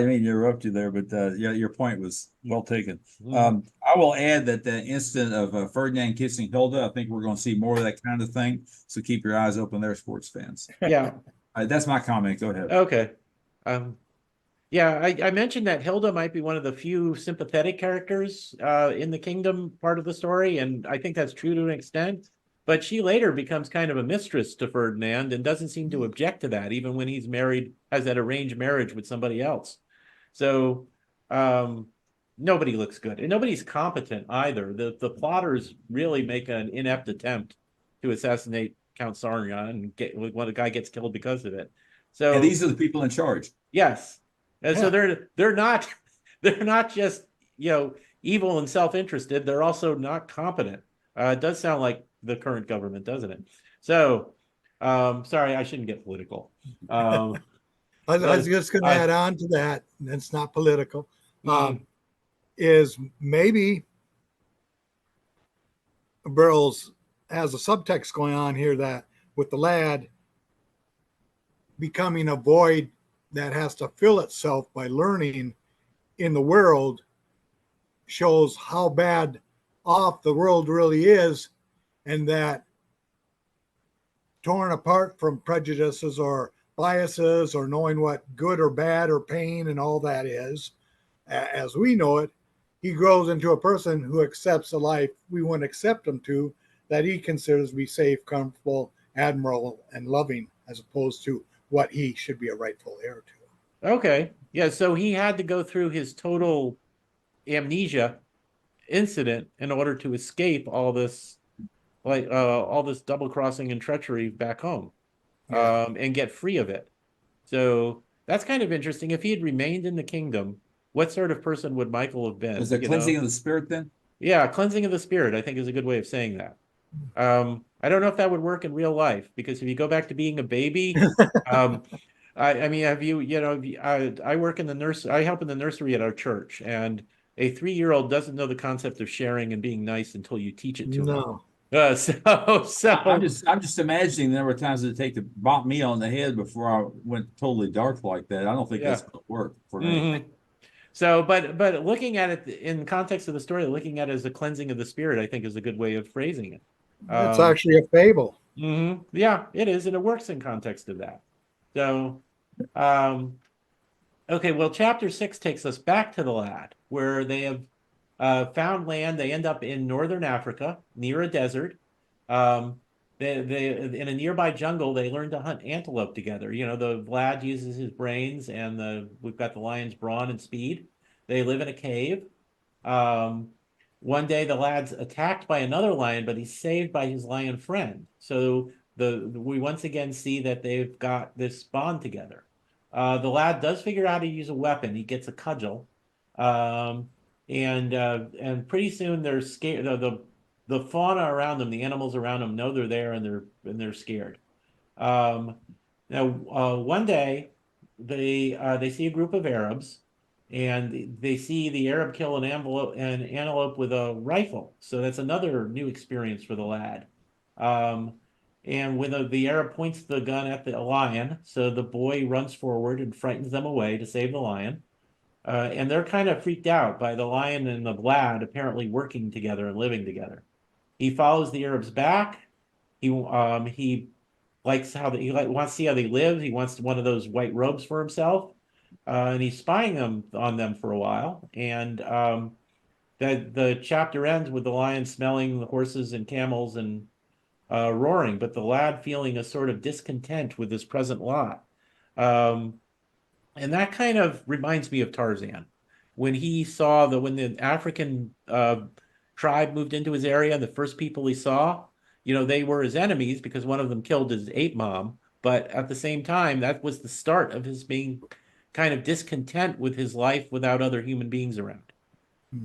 I mean to interrupt you there, but yeah, your point was well taken. I will add that the incident of Ferdinand kissing Hilda, I think we're going to see more of that kind of thing. So keep your eyes open there, sports fans. Yeah. That's my comment. Go ahead. Okay. Yeah, I mentioned that Hilda might be one of the few sympathetic characters in the kingdom part of the story, and I think that's true to an extent. But she later becomes kind of a mistress to Ferdinand and doesn't seem to object to that, even when he's married, has that arranged marriage with somebody else. So nobody looks good, and nobody's competent either. The plotters really make an inept attempt to assassinate Count Sargon, and one guy gets killed because of it. So and these are the people in charge. Yes, and so they're not just evil and self-interested. They're also not competent. It does sound like the current government, doesn't it? So, sorry, I shouldn't get political. I was just going to add on to that, and it's not political. Is maybe Burroughs has a subtext going on here that with the lad becoming a void that has to fill itself by learning in the world shows how bad off the world really is, and that torn apart from prejudices or biases or knowing what good or bad or pain and all that is, as we know it, he grows into a person who accepts a life we wouldn't accept him to, that he considers to be safe, comfortable, admirable, and loving, as opposed to what he should be a rightful heir to. Okay, yeah, so he had to go through his total amnesia incident in order to escape all this double crossing and treachery back home, and get free of it. So that's kind of interesting. If he had remained in the kingdom, what sort of person would Michael have been? Is it cleansing of the spirit then? Yeah, cleansing of the spirit, I think, is a good way of saying that. I don't know if that would work in real life, because if you go back to being a baby, I mean, I work in the nursery. I help in the nursery at our church, and a 3-year-old doesn't know the concept of sharing and being nice until you teach it to him. I'm just imagining the number of times it'd take to bop me on the head before I went totally dark like that. I don't think that's going to work for me. So, but looking at it in context of the story, looking at it as a cleansing of the spirit, I think is a good way of phrasing it. It's actually a fable. Yeah, it is, and it works in context of that. So, okay, well, chapter 6 takes us back to the lad, where they have found land. They end up in northern Africa, near a desert. They in a nearby jungle, they learn to hunt antelope together. The lad uses his brains, and we've got the lion's brawn and speed. They live in a cave. One day, the lad's attacked by another lion, but he's saved by his lion friend. So we once again see that they've got this bond together. The lad does figure out how to use a weapon. He gets a cudgel, and pretty soon they're scared. The fauna around them, the animals around them, know they're there, and they're scared. Now, one day they see a group of Arabs, and they see the Arab kill an antelope with a rifle. So that's another new experience for the lad. And when the Arab points the gun at the lion, so the boy runs forward and frightens them away to save the lion. And they're kind of freaked out by the lion and the lad apparently working together and living together. He follows the Arabs back. He likes how wants to see how they live. He wants one of those white robes for himself, and he's spying on them for a while. And the chapter ends with the lion smelling the horses and camels and roaring, but the lad feeling a sort of discontent with his present lot. And that kind of reminds me of Tarzan. When he saw when the African tribe moved into his area, and the first people he saw, they were his enemies because one of them killed his ape mom. But at the same time, that was the start of his being kind of discontent with his life without other human beings around.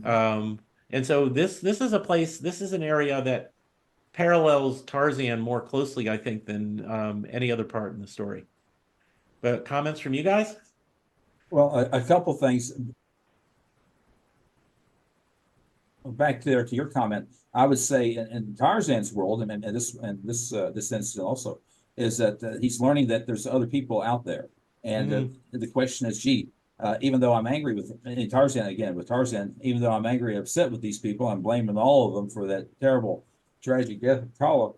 And so this is an area that parallels Tarzan more closely, I think, than any other part in the story. But comments from you guys? Well, a couple things. Back there to your comment, I would say in Tarzan's world, and this incident also, is that he's learning that there's other people out there, and the question is, gee, even though I'm angry with Tarzan, even though I'm angry and upset with these people, I'm blaming all of them for that terrible, tragic death of Kala.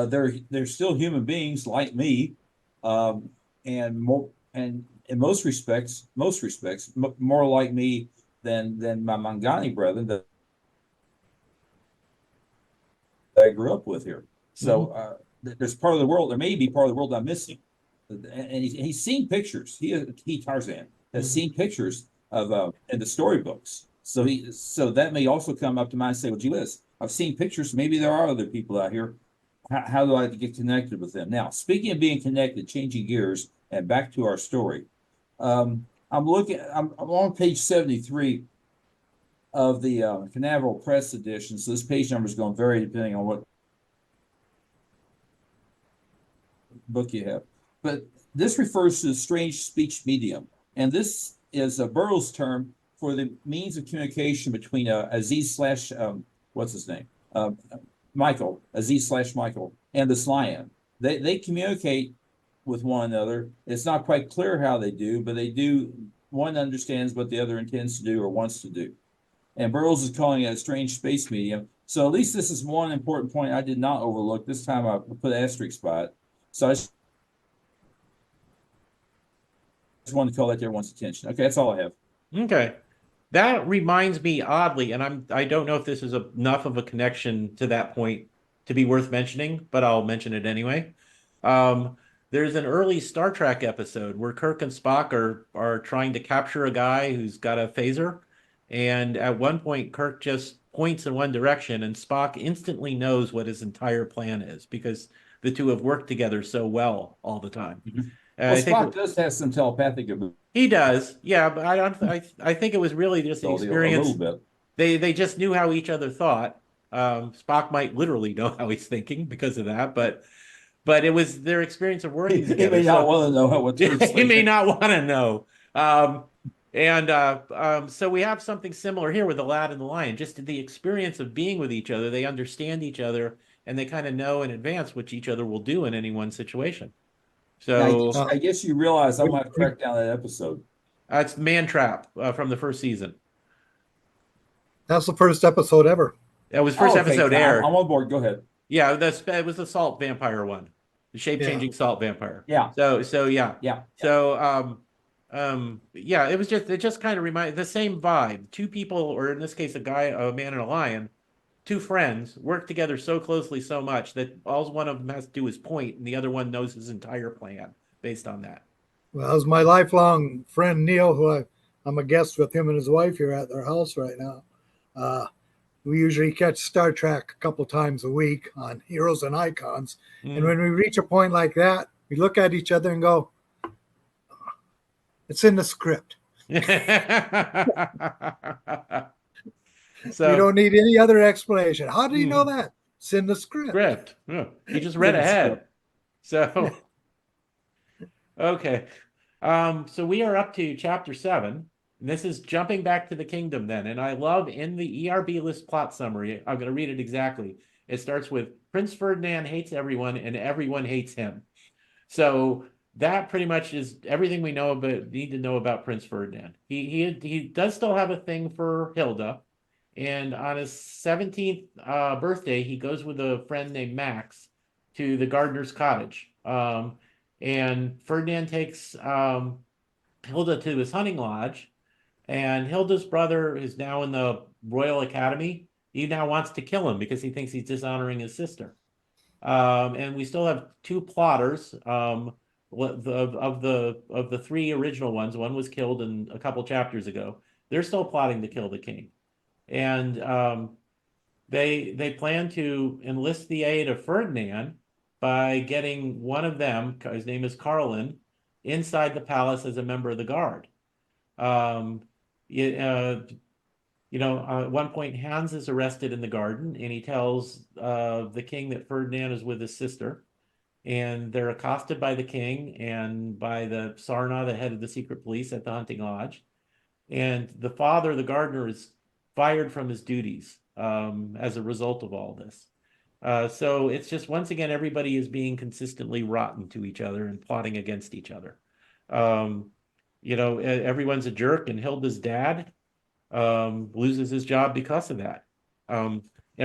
They're still human beings like me, and in most respects, more like me than my Mangani brethren that I grew up with here. So there's part of the world, there may be part of the world I'm missing. And he's seen pictures. Tarzan has seen pictures of in the storybooks. So that may also come up to mind and say, well, gee whiz, I've seen pictures. Maybe there are other people out here. How do I get connected with them? Now, speaking of being connected, changing gears and back to our story. I'm on page 73 of the Canaveral Press edition. So this page number is going to vary depending on what book you have. But this refers to the strange speech medium. And this is a Burroughs term for the means of communication between Aziz slash, what's his name? Michael, Aziz slash Michael, and this lion. They communicate with one another. It's not quite clear how they do, but they do. One understands what the other intends to do or wants to do. And Burroughs is calling it a strange space medium. So at least this is one important point I did not overlook. This time I put an asterisk by it. So I just wanted to call that to everyone's attention. Okay, that's all I have. Okay. That reminds me oddly, and I don't know if this is enough of a connection to that point to be worth mentioning, but I'll mention it anyway. There's an early Star Trek episode where Kirk and Spock are trying to capture a guy who's got a phaser. And at one point, Kirk just points in one direction, and Spock instantly knows what his entire plan is because the two have worked together so well all the time. Well, Spock does have some telepathic ability. He does, yeah, but I think it was really just the experience. A little bit. They just knew how each other thought. Spock might literally know how he's thinking because of that, but it was their experience of working together. He may not want to know what he may not want to know. So we have something similar here with the lad and the lion. Just the experience of being with each other, they understand each other, and they kind of know in advance what each other will do in any one situation. So I guess you realize I'm going to crack down that episode. It's Man Trap from the first season. That's the first episode ever. That was first episode aired. I'm on board. Go ahead. Yeah, it was the salt vampire one, the shape-changing salt vampire. Yeah. So yeah. Yeah. So yeah, it just kind of reminded the same vibe. Two people, or in this case, a man and a lion, two friends work together so closely, so much that all one of them has to do is point, and the other one knows his entire plan based on that. Well, as my lifelong friend Neil, who I'm a guest with him and his wife here at their house right now. We usually catch Star Trek a couple times a week on Heroes and Icons. And when we reach a point like that, we look at each other and go, it's in the script. So we don't need any other explanation. How do you know that? It's in the script. Yeah. You just read ahead. So, okay. So we are up to chapter 7. this is jumping back to the kingdom then. And I love in the ERB list plot summary, I'm going to read it exactly. It starts with Prince Ferdinand hates everyone and everyone hates him. So that pretty much is everything we need to know about Prince Ferdinand. He does still have a thing for Hilda. And on his 17th birthday, he goes with a friend named Max to the gardener's cottage. And Ferdinand takes Hilda to his hunting lodge. And Hilda's brother is now in the Royal Academy. He now wants to kill him because he thinks he's dishonoring his sister. And we still have two plotters. Of the three original ones, one was killed a couple chapters ago. They're still plotting to kill the king. And they plan to enlist the aid of Ferdinand by getting one of them, his name is Carlin, inside the palace as a member of the guard. At one point, Hans is arrested in the garden, and he tells the king that Ferdinand is with his sister. And they're accosted by the king and by the Sarna, the head of the secret police at the hunting lodge. And the father, the gardener, is fired from his duties as a result of all this. So it's just, once again, everybody is being consistently rotten to each other and plotting against each other. Everyone's a jerk, and Hilda's dad loses his job because of that. And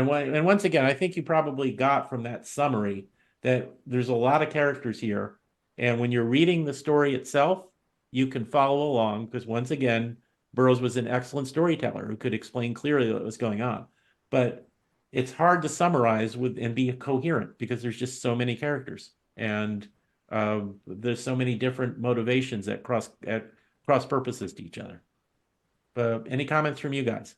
once again, I think you probably got from that summary that there's a lot of characters here. And when you're reading the story itself, you can follow along because, once again, Burroughs was an excellent storyteller who could explain clearly what was going on. But it's hard to summarize and be coherent because there's just so many characters. And there's so many different motivations that cross purposes to each other. Any comments from you guys?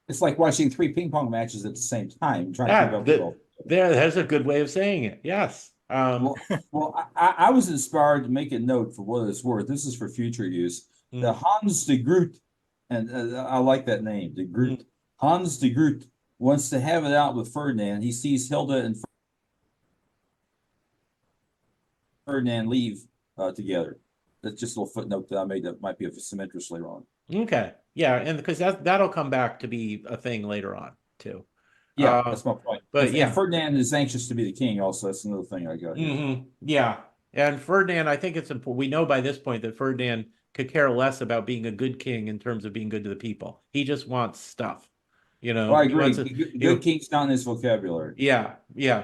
It's like watching three ping pong matches at the same time, trying to keep up with all. There's a good way of saying it. Yes. I was inspired to make a note for what it's worth. This is for future use. The Hans de Groot, and I like that name, de Groot. Hans de Groot wants to have it out with Ferdinand. He sees Hilda and Ferdinand leave together. That's just a little footnote that I made that might be of some interest later on. Okay. Yeah, and because that'll come back to be a thing later on too. Yeah, that's my point. But and Ferdinand is anxious to be the king also. That's another thing I got here. Yeah. And Ferdinand, I think it's important. We know by this point that Ferdinand could care less about being a good king in terms of being good to the people. He just wants stuff. I agree. Good king's not in his vocabulary. Yeah.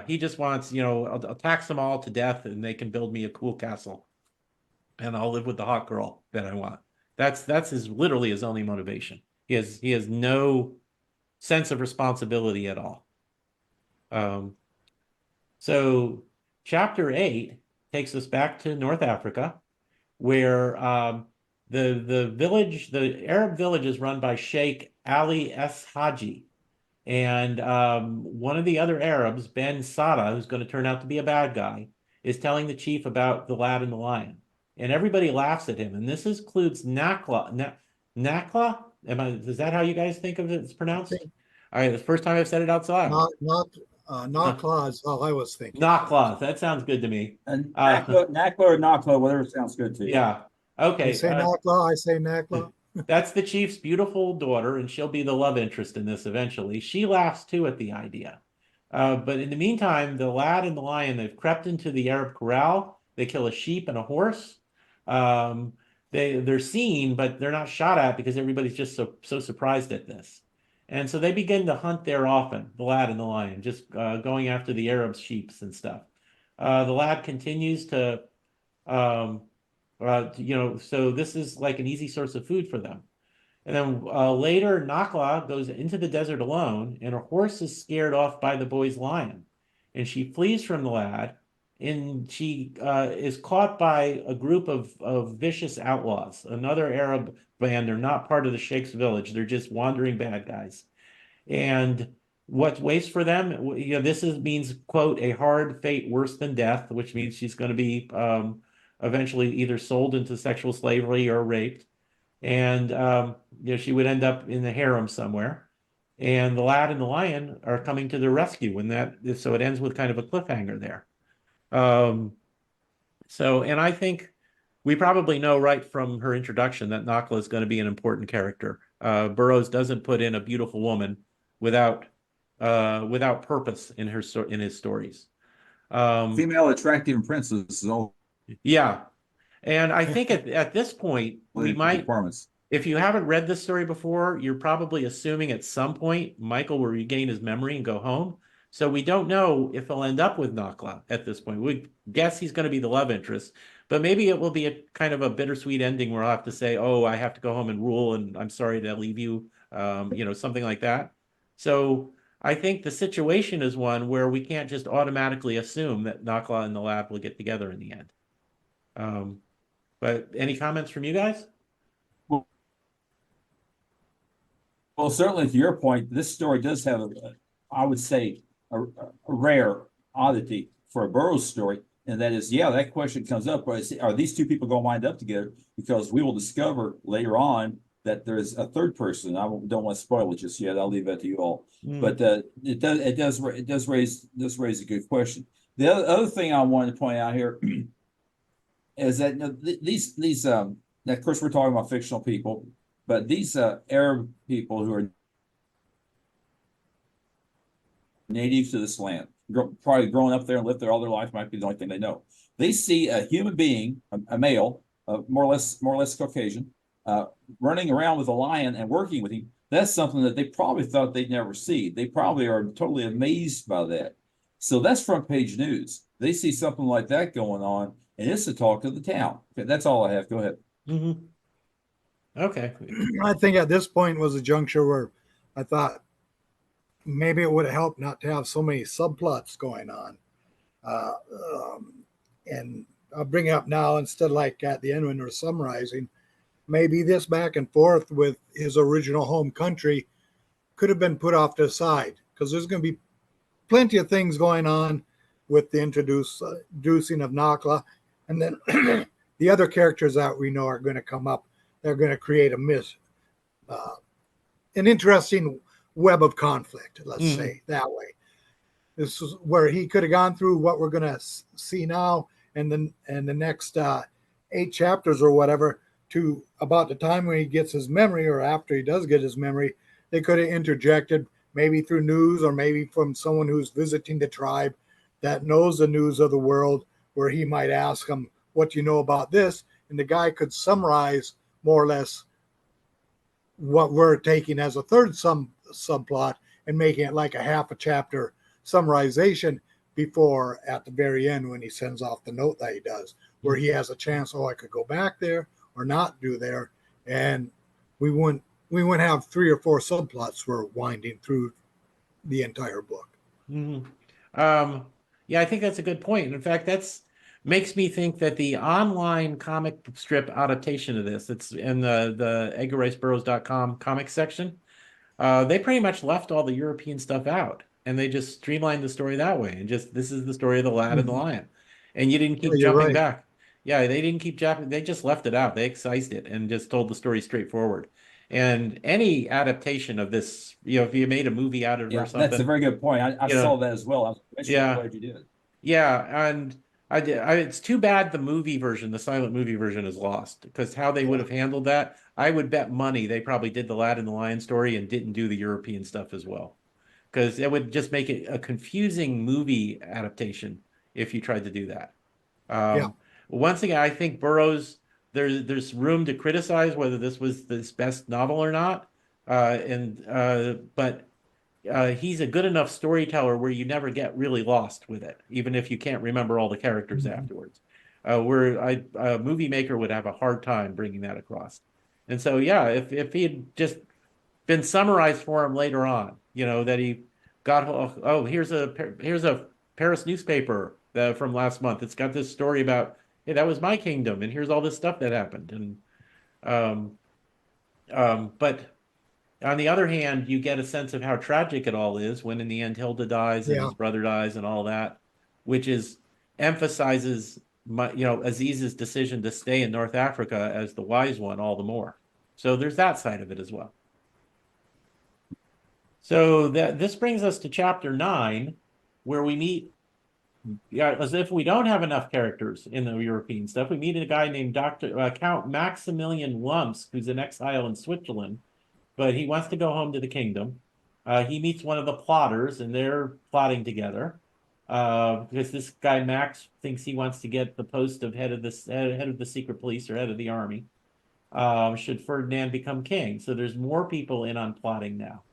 He just wants, I'll tax them all to death and they can build me a cool castle. And I'll live with the hot girl that I want. That's literally his only motivation. He has no sense of responsibility at all. So chapter 8 takes us back to North Africa, where the Arab village is run by Sheikh Ali S. Haji. And one of the other Arabs, Ben Sada, who's going to turn out to be a bad guy, is telling the chief about the lad and the lion. And everybody laughs at him. And this includes Nakla. Nakla? Is that how you guys think of it? It's pronounced? All right, the first time I've said it out loud. Nakla is all I was thinking. Nakla, that sounds good to me. And Nakla or Nakla, whatever sounds good to you. Yeah. Okay. You say Nakla, I say Nakla. That's the chief's beautiful daughter, and she'll be the love interest in this eventually. She laughs too at the idea. But in the meantime, the lad and the lion, they've crept into the Arab corral. They kill a sheep and a horse. They're seen, but they're not shot at because everybody's just so surprised at this. And so they begin to hunt there often, the lad and the lion, just going after the Arab sheeps and stuff. The lad continues to, so this is like an easy source of food for them. And then later, Nakla goes into the desert alone, and her horse is scared off by the boy's lion. And she flees from the lad, and she is caught by a group of vicious outlaws, another Arab band. They're not part of the Sheikh's village. They're just wandering bad guys. And what waits for them, this means, quote, a hard fate worse than death, which means she's going to be eventually either sold into sexual slavery or raped. And she would end up in the harem somewhere. And the lad and the lion are coming to their rescue so it ends with kind of a cliffhanger there. And I think we probably know right from her introduction that Nakla is going to be an important character. Burroughs doesn't put in a beautiful woman without without purpose in in his stories. Female attractive princess is all Yeah, and I think at this point we might, requirements. if you haven't read this story before, you're probably assuming at some point Michael will regain his memory and go home. So we don't know if he'll end up with Nakla at this point. We guess he's going to be the love interest, but maybe it will be a kind of a bittersweet ending where I'll have to say, "Oh, I have to go home and rule, and I'm sorry to leave you," something like that. So I think the situation is one where we can't just automatically assume that Nakla and the lab will get together in the end. But any comments from you guys? Well, certainly to your point, this story does have, I would say, a rare oddity for a Burroughs story. And that is, yeah, that question comes up. Are these two people going to wind up together? Because we will discover later on that there's a third person. I don't want to spoil it just yet. I'll leave that to you all. But it does raise a good question. The other thing I wanted to point out here is that these of course we're talking about fictional people, but these Arab people who are native to this land, probably growing up there and lived there all their life, might be the only thing they know. They see a human being, a male, more or less Caucasian, running around with a lion and working with him. That's something that they probably thought they'd never see. They probably are totally amazed by that. So that's front page news. They see something like that going on, and it's the talk of the town. Okay, that's all I have. Go ahead. Mm-hmm. Okay. I think at this point was a juncture where I thought maybe it would have helped not to have so many subplots going on. And I'll bring it up now instead of like at the end when we're summarizing. Maybe this back and forth with his original home country could have been put off to the side because there's going to be plenty of things going on with the introducing of Nakla. And then the other characters that we know are going to come up. They're going to create an interesting web of conflict, let's say that way. This is where he could have gone through what we're going to see now and then the next 8 chapters or whatever to about the time when he gets his memory or after he does get his memory. They could have interjected maybe through news or maybe from someone who's visiting the tribe that knows the news of the world, where he might ask him, what do you know about this? And the guy could summarize more or less what we're taking as a third subplot and making it like a half a chapter summarization before at the very end when he sends off the note that he does, where he has a chance, I could go back there or not do there. And we wouldn't have 3 or 4 subplots we're winding through the entire book. Mm-hmm. Yeah, I think that's a good point. In fact, that's makes me think that the online comic strip adaptation of this, it's in the EdgarRiceBurroughs.com comic section. They pretty much left all the European stuff out, and they just streamlined the story that way. And just this is the story of the lad and the lion, and you didn't keep jumping back. Yeah, they didn't keep jumping. They just left it out. They excised it and just told the story straightforward. And any adaptation of this, if you made a movie out of it or something. That's a very good point. I saw that as well. I'm glad you did. Yeah, and it's too bad the movie version, the silent movie version, is lost, because how they would have handled that, I would bet money they probably did the Lad and the Lion story and didn't do the European stuff as well, because it would just make it a confusing movie adaptation if you tried to do that. Once again, I think Burroughs, there's room to criticize whether this was his best novel or not, but he's a good enough storyteller where you never get really lost with it, even if you can't remember all the characters afterwards. Where a movie maker would have a hard time bringing that across. And so, yeah, if he had just been summarized for him later on, that he got, here's a Paris newspaper from last month. It's got this story about, hey, that was my kingdom, and here's all this stuff that happened. And but on the other hand, you get a sense of how tragic it all is when in the end Hilda dies and his brother dies and all that, which emphasizes Aziz's decision to stay in North Africa as the wise one all the more. So there's that side of it as well. So this brings us to chapter 9, where we meet Yeah, as if we don't have enough characters in the European stuff, we meet a guy named Count Maximilian Lumsk, who's in exile in Switzerland, but he wants to go home to the kingdom. He meets one of the plotters, and they're plotting together. Because this guy Max thinks he wants to get the post of head of the secret police or head of the army. Should Ferdinand become king? So there's more people in on plotting now.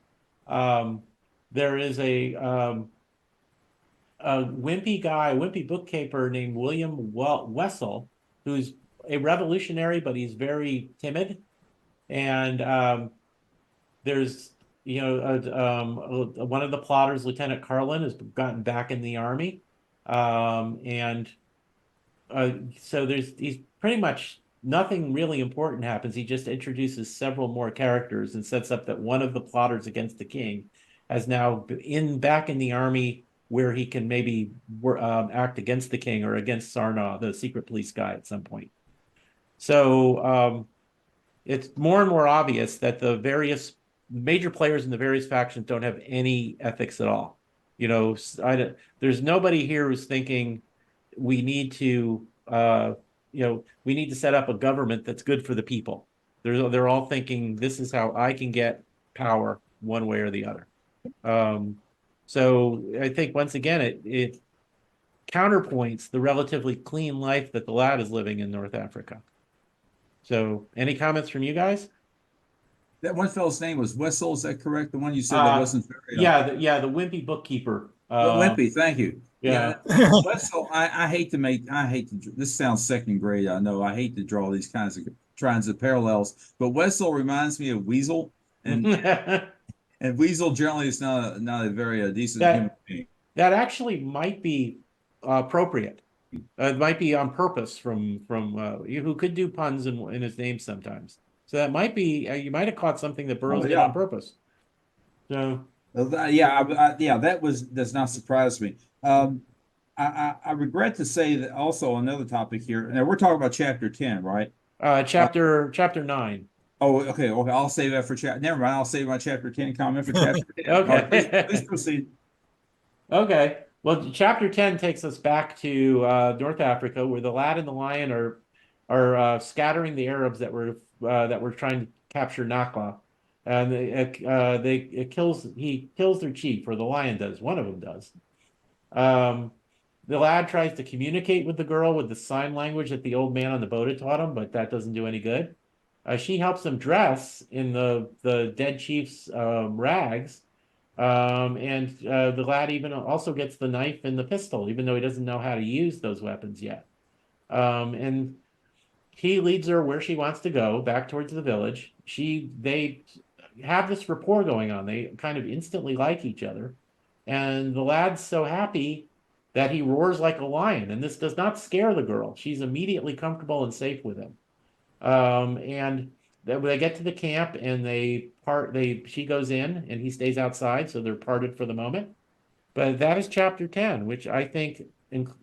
There is a wimpy bookkeeper named William Wessel, who's a revolutionary, but he's very timid. And there's, one of the plotters, Lieutenant Carlin, has gotten back in the army. And so he's pretty much nothing really important happens. He just introduces several more characters and sets up that one of the plotters against the king has now back in the army, where he can maybe act against the king or against Sarnaw, the secret police guy, at some point. So it's more and more obvious that the various major players in the various factions don't have any ethics at all. There's nobody here who's thinking we need to, we need to set up a government that's good for the people. They're all thinking this is how I can get power one way or the other. So I think once again, it counterpoints the relatively clean life that the lad is living in North Africa. So any comments from you guys? That one fellow's name was Wessel, is that correct? The one you said that wasn't very... Yeah, the wimpy bookkeeper. Wimpy, thank you. Yeah. Wessel, I hate to, this sounds second grade, I know. I hate to draw these kinds of parallels, but Wessel reminds me of Weasel, and Weasel generally is not a very decent human being. That actually might be appropriate. It might be on purpose from who could do puns in his name sometimes. So that might be you might have caught something that Burroughs did on purpose. So that does not surprise me. I regret to say that also another topic here. Now we're talking about chapter 10, right? Chapter 9. Oh, okay. I'll save that for chapter. Never mind. I'll save my chapter 10 comment for chapter 10. Okay. Right, please proceed. Okay. Well, chapter 10 takes us back to North Africa, where the lad and the lion are scattering the Arabs that were trying to capture Nakla, and he kills their chief, or the lion does. One of them does. The lad tries to communicate with the girl with the sign language that the old man on the boat had taught him, but that doesn't do any good. She helps him dress in the dead chief's rags. And the lad even also gets the knife and the pistol, even though he doesn't know how to use those weapons yet. And he leads her where she wants to go, back towards the village. They have this rapport going on. They kind of instantly like each other. And the lad's so happy that he roars like a lion. And this does not scare the girl. She's immediately comfortable and safe with him. And they get to the camp and she goes in and he stays outside, so they're parted for the moment. But that is chapter 10, which I think,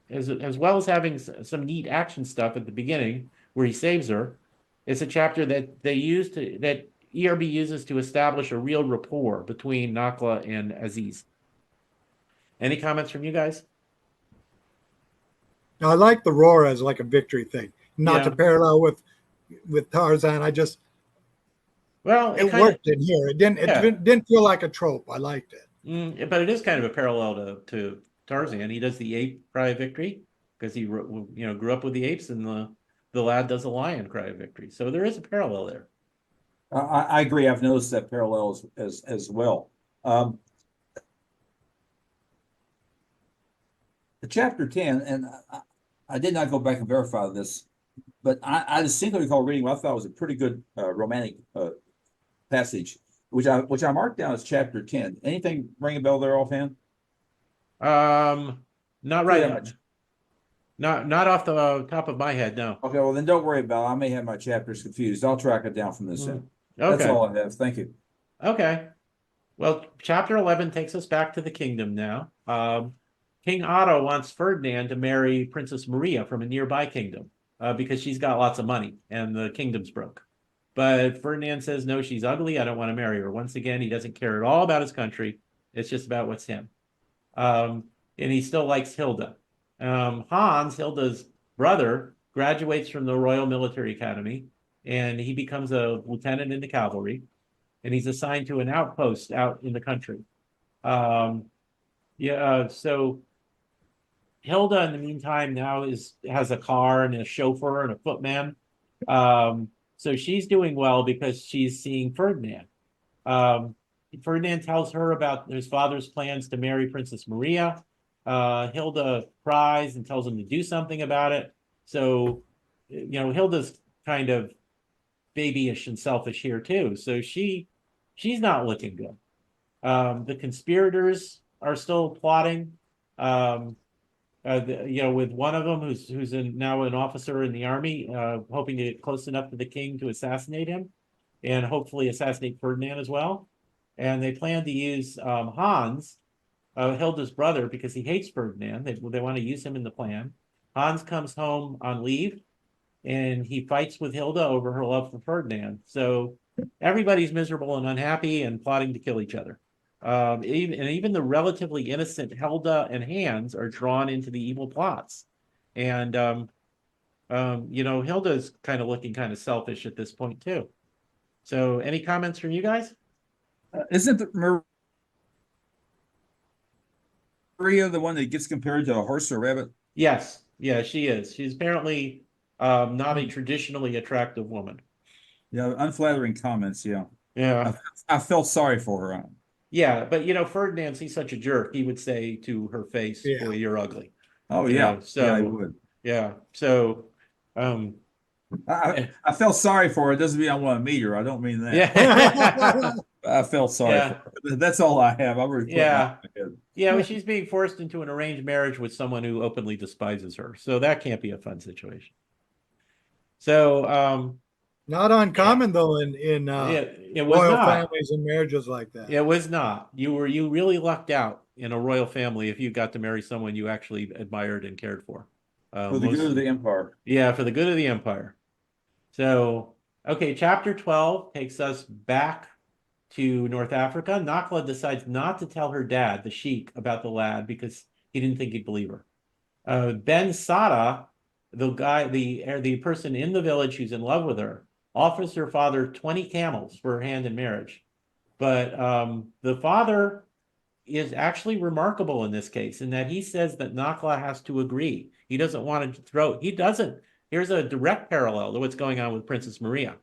as well as having some neat action stuff at the beginning where he saves her, it's a chapter that that ERB uses to establish a real rapport between Nakla and Aziz. Any comments from you guys? Now, I like the roar as like a victory thing, not to parallel with Tarzan. It worked in here. It didn't feel like a trope. I liked it. But it is kind of a parallel to Tarzan. He does the ape cry of victory because he grew up with the apes, and the lad does the lion cry of victory. So there is a parallel there. I agree. I've noticed that parallel as well. The chapter 10, and I did not go back and verify this, but I distinctly recall reading what I thought was a pretty good romantic passage, which I marked down as chapter 10. Anything ring a bell there offhand? Not right. Not off the top of my head, no. Okay, well then don't worry about it. I may have my chapters confused. I'll track it down from this end. Okay. That's all I have. Thank you. Okay. Well, chapter 11 takes us back to the kingdom now. King Otto wants Ferdinand to marry Princess Maria from a nearby kingdom because she's got lots of money and the kingdom's broke. But Ferdinand says, no, she's ugly. I don't want to marry her. Once again, he doesn't care at all about his country. It's just about what's him. And he still likes Hilda. Hans, Hilda's brother, graduates from the Royal Military Academy, and he becomes a lieutenant in the cavalry, and he's assigned to an outpost out in the country. So Hilda, in the meantime, now has a car and a chauffeur and a footman. So she's doing well because she's seeing Ferdinand. Ferdinand tells her about his father's plans to marry Princess Maria. Hilda cries and tells him to do something about it. So, Hilda's kind of babyish and selfish here too. So she's not looking good. The conspirators are still plotting. With one of them who's now an officer in the army, hoping to get close enough to the king to assassinate him, and hopefully assassinate Ferdinand as well. And they plan to use Hans, Hilda's brother, because he hates Ferdinand. They want to use him in the plan. Hans comes home on leave, and he fights with Hilda over her love for Ferdinand. So everybody's miserable and unhappy and plotting to kill each other. Even the relatively innocent Hilda and Hans are drawn into the evil plots. And Hilda's kind of looking kind of selfish at this point too. So any comments from you guys? Isn't Maria the one that gets compared to a horse or rabbit? Yes. Yeah, she is. She's apparently not a traditionally attractive woman. Yeah, unflattering comments. Yeah. Yeah. I felt sorry for her. Yeah, but Ferdinand's he's such a jerk. He would say to her face, Yeah. "Boy, you're ugly." Oh You yeah. know, so Yeah, I would. yeah. So I felt sorry for her. It doesn't mean I want to meet her. I don't mean that. yeah. I felt sorry Yeah. for her. That's all I have. I already put Yeah. my head. Yeah, well, she's being forced into an arranged marriage with someone who openly despises her. So that can't be a fun situation. So Not uncommon though in it was royal not. families and marriages like that. It was not. You really lucked out in a royal family if you got to marry someone you actually admired and cared for. For the good of the empire. Yeah, for the good of the empire. So, okay, chapter 12 takes us back to North Africa. Nakla decides not to tell her dad, the sheik, about the lad because he didn't think he'd believe her. Ben Sada, the person in the village who's in love with her, offers her father 20 camels for her hand in marriage. But the father is actually remarkable in this case in that he says that Nakla has to agree. He doesn't want to throw. He doesn't. Here's a direct parallel to what's going on with Princess Maria.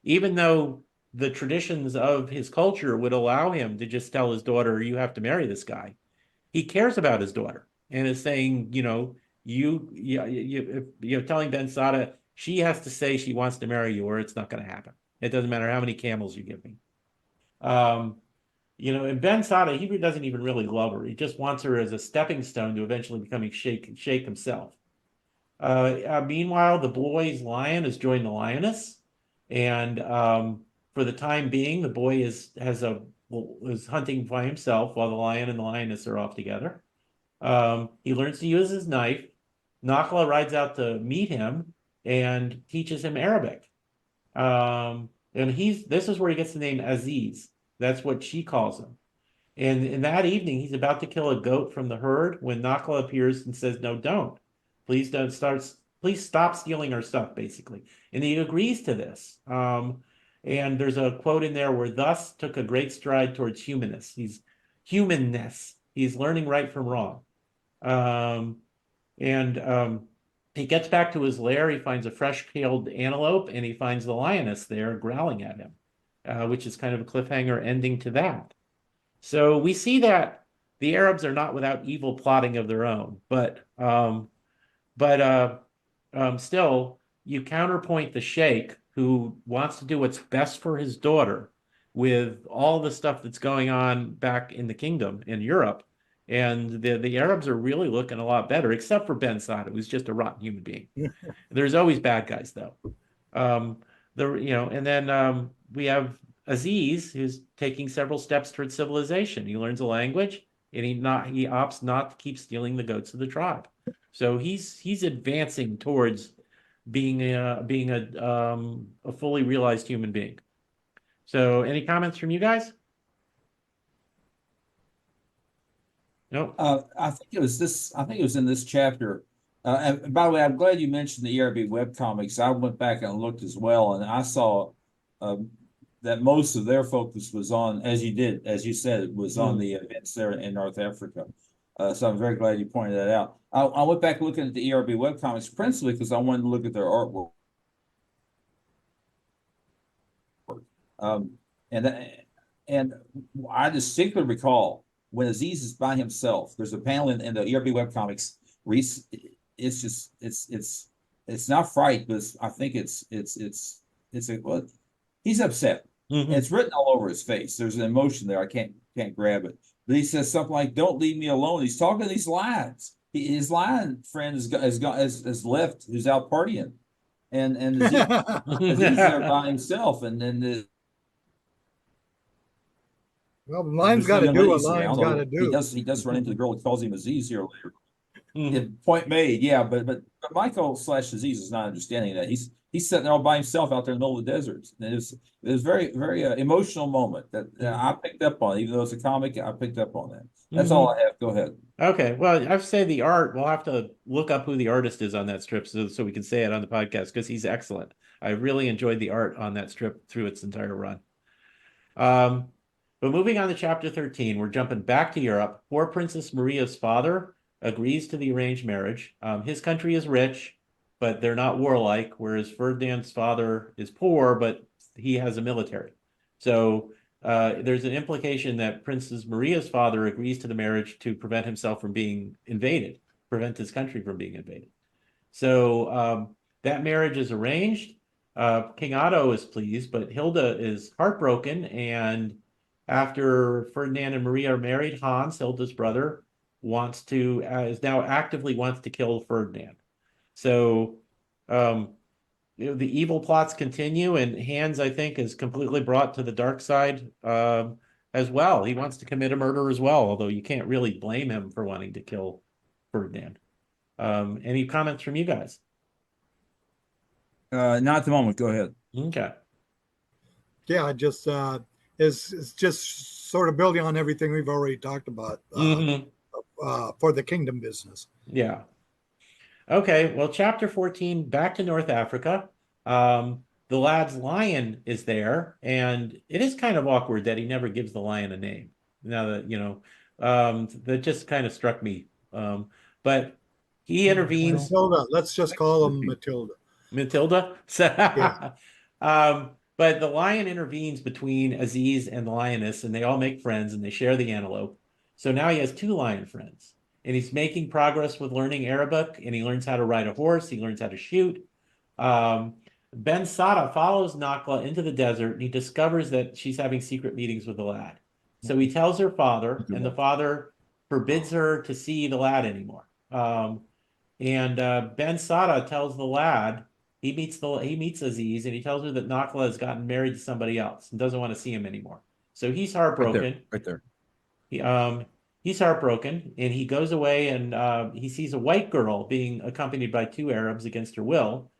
Even though the traditions of his culture would allow him to just tell his daughter, "You have to marry this guy," he cares about his daughter and is saying, you're telling Ben Sada she has to say she wants to marry you, or it's not going to happen. It doesn't matter how many camels you give me. And Ben Sada, he doesn't even really love her. He just wants her as a stepping stone to eventually becoming sheikh himself. Meanwhile, the boy's lion has joined the lioness, and for the time being, the boy is hunting by himself while the lion and the lioness are off together. He learns to use his knife. Nakla rides out to meet him and teaches him Arabic. And this is where he gets the name Aziz. That's what she calls him. And in that evening, he's about to kill a goat from the herd when Nakla appears and says, "No, don't. Please stop stealing our stuff," basically. And he agrees to this. And there's a quote in there where thus took a great stride towards humanness. He's learning right from wrong. He gets back to his lair. He finds a fresh-killed antelope, and he finds the lioness there growling at him, which is kind of a cliffhanger ending to that. So we see that the Arabs are not without evil plotting of their own, but still, you counterpoint the sheikh who wants to do what's best for his daughter with all the stuff that's going on back in the kingdom in Europe. And the Arabs are really looking a lot better, except for Ben Sada, who's just a rotten human being. There's always bad guys, though. And then we have Aziz, who's taking several steps towards civilization. He learns a language, and he opts not to keep stealing the goats of the tribe. So he's advancing towards being a fully realized human being. So any comments from you guys? Nope. I think it was this. I think it was in this chapter. And by the way, I'm glad you mentioned the ERB webcomics. I went back and looked as well, and I saw that most of their focus was on, as you said, it was on the events there in North Africa. So I'm very glad you pointed that out. I went back looking at the ERB webcomics principally because I wanted to look at their artwork. And I distinctly recall when Aziz is by himself. There's a panel in the ERB webcomics. It's not fright, but I think well, he's upset. Mhm. It's written all over his face. There's an emotion there. I can't grab it. But he says something like, "Don't leave me alone." He's talking these lines. His line friend has left, who's out partying, and Aziz there by himself, and then Well, line's there's got no to young do what ladies line's around. got to do. He does run into the girl who calls him Aziz here later. Mhm. Point made, yeah, but Michael / Aziz is not understanding that. He's sitting there all by himself out there in the middle of the desert. And it was very, very emotional moment that I picked up on. Even though it's a comic, I picked up on that. That's all I have. Go ahead. Okay, well, I have to say the art, we'll have to look up who the artist is on that strip so we can say it on the podcast because he's excellent. I really enjoyed the art on that strip through its entire run. But moving on to chapter 13, we're jumping back to Europe. Poor Princess Maria's father agrees to the arranged marriage. His country is rich, but they're not warlike, whereas Ferdinand's father is poor, but he has a military. So there's an implication that Princess Maria's father agrees to the marriage to prevent himself from being invaded, prevent his country from being invaded. So that marriage is arranged. King Otto is pleased, but Hilda is heartbroken. And after Ferdinand and Maria are married, Hans, Hilda's brother, is now actively wants to kill Ferdinand. So the evil plots continue, and Hans, I think, is completely brought to the dark side as well. He wants to commit a murder as well, although you can't really blame him for wanting to kill Ferdinand. Any comments from you guys? Not at the moment. Go ahead. Okay. Yeah, just is just sort of building on everything we've already talked about for the kingdom business. Yeah. Okay, well, chapter 14, back to North Africa. The lad's lion is there, and it is kind of awkward that he never gives the lion a name. Now that, that just kind of struck me. But he intervenes. Matilda, let's just call him Matilda. Matilda? Yeah. But the lion intervenes between Aziz and the lioness, and they all make friends and they share the antelope. So now he has two lion friends. And he's making progress with learning Arabic, and he learns how to ride a horse, he learns how to shoot. Ben Sada follows Nakla into the desert, and he discovers that she's having secret meetings with the lad. So he tells her father, and the father forbids her to see the lad anymore. And Ben Sada tells the lad, he meets Aziz, and he tells her that Nakla has gotten married to somebody else and doesn't want to see him anymore. So he's heartbroken. Right there. He's heartbroken, and he goes away, and he sees a white girl being accompanied by two Arabs against her will.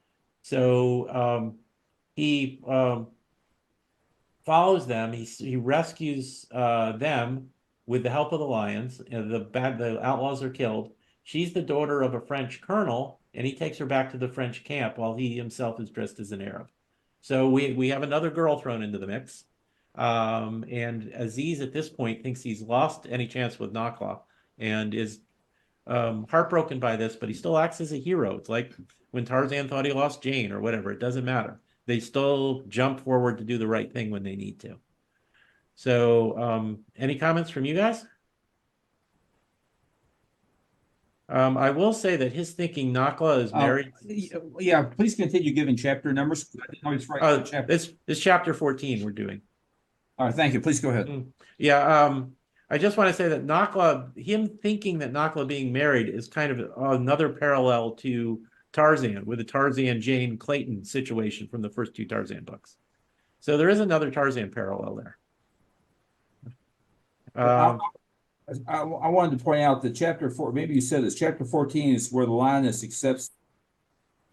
So he follows them. He rescues them with the help of the lions. The outlaws are killed. She's the daughter of a French colonel, and he takes her back to the French camp while he himself is dressed as an Arab. So we have another girl thrown into the mix. And Aziz at this point thinks he's lost any chance with Nakla and is heartbroken by this, but he still acts as a hero. It's like when Tarzan thought he lost Jane or whatever. It doesn't matter. They still jump forward to do the right thing when they need to. So any comments from you guys? I will say that his thinking Nakla is married. Yeah, please continue giving chapter numbers. I didn't know it's right. Chapter. It's chapter 14 we're doing. All right, thank you. Please go ahead. Yeah, I just want to say that Nakla, him thinking that Nakla being married is kind of another parallel to Tarzan with the Tarzan Jane Clayton situation from the first two Tarzan books. So there is another Tarzan parallel there. I wanted to point out that chapter 4, maybe you said this, chapter 14 is where the lioness accepts.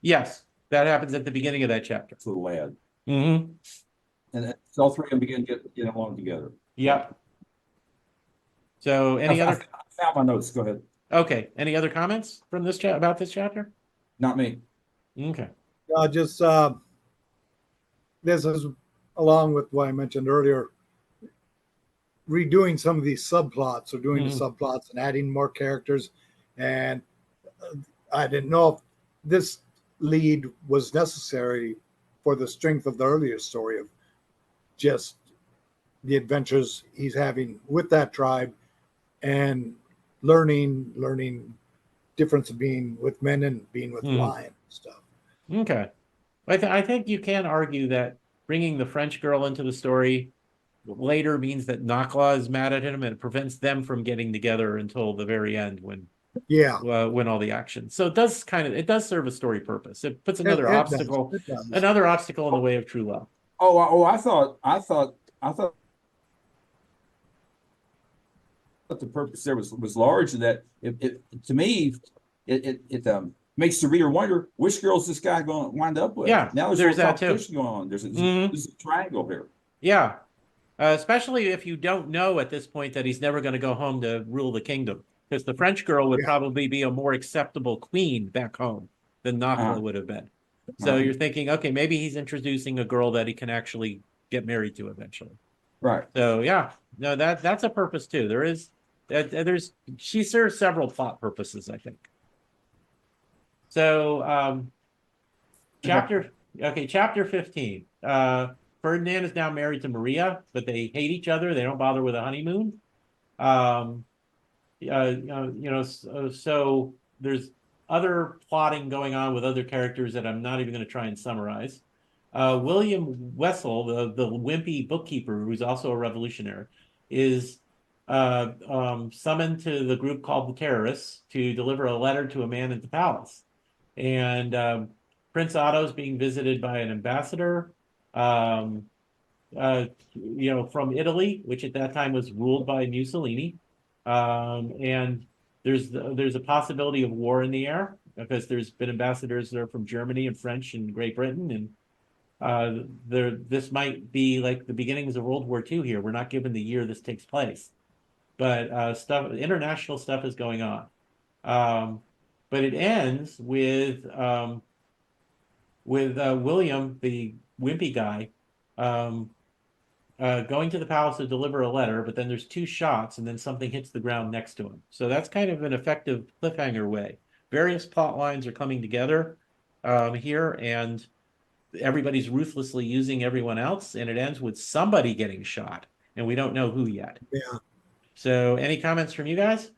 Yes, that happens at the beginning of that chapter. The lad. Mm-hmm. And all three of them begin getting along together. Yep. So any other? Found my notes. Go ahead. Okay. Any other comments from this chat about this chapter? Not me. Okay. Just this is along with what I mentioned earlier, redoing some of these subplots or doing the subplots and adding more characters. And I didn't know if this lead was necessary for the strength of the earlier story of just the adventures he's having with that tribe and learning difference of being with men and being with lion and stuff. Okay. I think you can argue that bringing the French girl into the story later means that Nakla is mad at him and it prevents them from getting together until the very end when all the action. So it does serve a story purpose. It puts another obstacle in the way of true love. I thought the purpose there was large, and that it to me it makes the reader wonder which girl's this guy going to wind up with. Yeah, now there's that too. competition going on. There's a triangle here. Yeah, especially if you don't know at this point that he's never going to go home to rule the kingdom, because the French girl would probably be a more acceptable queen back home than Nakla would have been. So you're thinking, okay, maybe he's introducing a girl that he can actually get married to eventually. Right. So yeah, no, that's a purpose too. She serves several plot purposes, I think. So chapter 15. Ferdinand is now married to Maria, but they hate each other. They don't bother with a honeymoon. So there's other plotting going on with other characters that I'm not even going to try and summarize. William Wessel, the wimpy bookkeeper, who's also a revolutionary, is summoned to the group called the Terrorists to deliver a letter to a man at the palace. And Prince Otto is being visited by an ambassador, from Italy, which at that time was ruled by Mussolini. And there's a possibility of war in the air because there's been ambassadors that are from Germany and French and Great Britain, and this might be like the beginnings of World War II here. We're not given the year this takes place, but international stuff is going on. But it ends with William, the wimpy guy, going to the palace to deliver a letter, but then there's two shots and then something hits the ground next to him. So that's kind of an effective cliffhanger way. Various plot lines are coming together here, and everybody's ruthlessly using everyone else, and it ends with somebody getting shot, and we don't know who yet. Yeah. So any comments from you guys?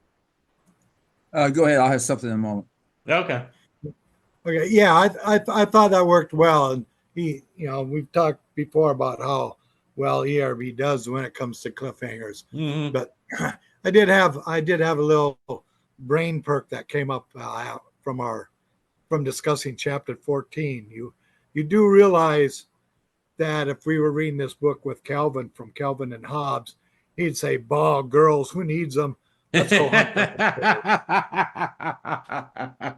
Go ahead. I'll have something in a moment. Okay. Okay. Yeah, I thought that worked well, and we've talked before about how well ERB does when it comes to cliffhangers. Mm-hmm. But I did have a little brain perk that came up from discussing chapter 14. You do realize that if we were reading this book with Calvin from Calvin and Hobbes, he'd say, "Bah, girls, who needs them? Let's go hunt them.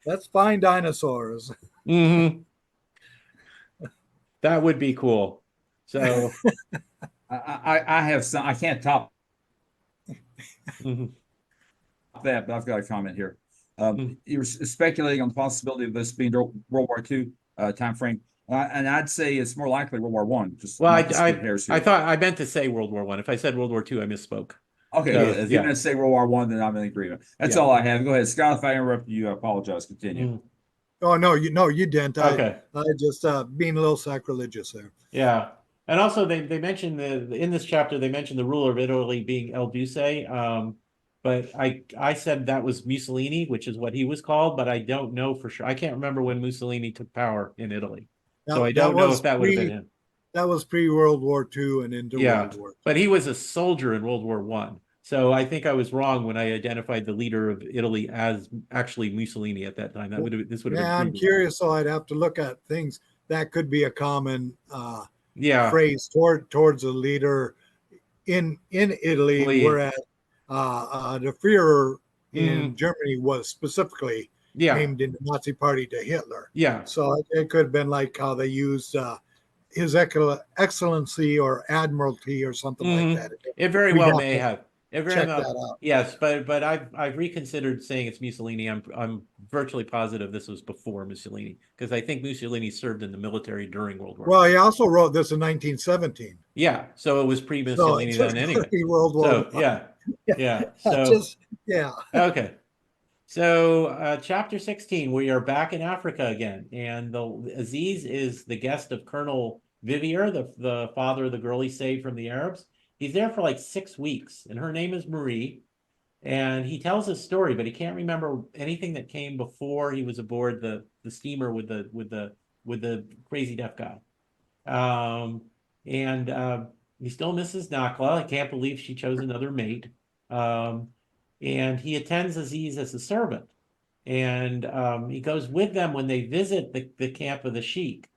Let's find dinosaurs." Mm-hmm. That would be cool. So I have some. I can't top mm-hmm. that, but I've got a comment here. You were speculating on the possibility of this being World War II time frame, and I'd say it's more likely World War One. I thought I meant to say World War One. If I said World War II, I misspoke. Okay, So, if you're going to say World War One, then I'm in agreement. That's all I have. Go ahead, Scott. If I interrupted you, I apologize. Continue. Mm. Oh no, you didn't. Okay. I just being a little sacrilegious there. Yeah. And also they mentioned in this chapter, they mentioned the ruler of Italy being El Duce. But I said that was Mussolini, which is what he was called, but I don't know for sure. I can't remember when Mussolini took power in Italy. So I don't know if that would have been him. That was pre-World War II and into World War II. But he was a soldier in World War One. So I think I was wrong when I identified the leader of Italy as actually Mussolini at that time. This would have been. Yeah, I'm curious, so I'd have to look at things. That could be a common phrase towards a leader in Italy, whereas the Führer in Germany was specifically named in the Nazi Party to Hitler. Yeah. So it could have been like how they used His Excellency or Admiralty or something like that. It very well may have. check Ibrahim, that out. yes, but I've reconsidered saying it's Mussolini. I'm virtually positive this was before Mussolini because I think Mussolini served in the military during World War Well, II. he also wrote this in 1917. Yeah, so it was So pre-Mussolini it's then just anyway. World War So One. yeah. Yeah, So yeah. okay. So chapter 16, we are back in Africa again, and the Aziz is the guest of Colonel Vivier, the father of the girl he saved from the Arabs. He's there for like 6 weeks, and her name is Marie. And he tells his story, but he can't remember anything that came before he was aboard the steamer with the crazy deaf guy. Um, and he still misses Nakla. I can't believe she chose another mate. Um, and he attends Aziz as a servant. And he goes with them when they visit the camp of the sheik.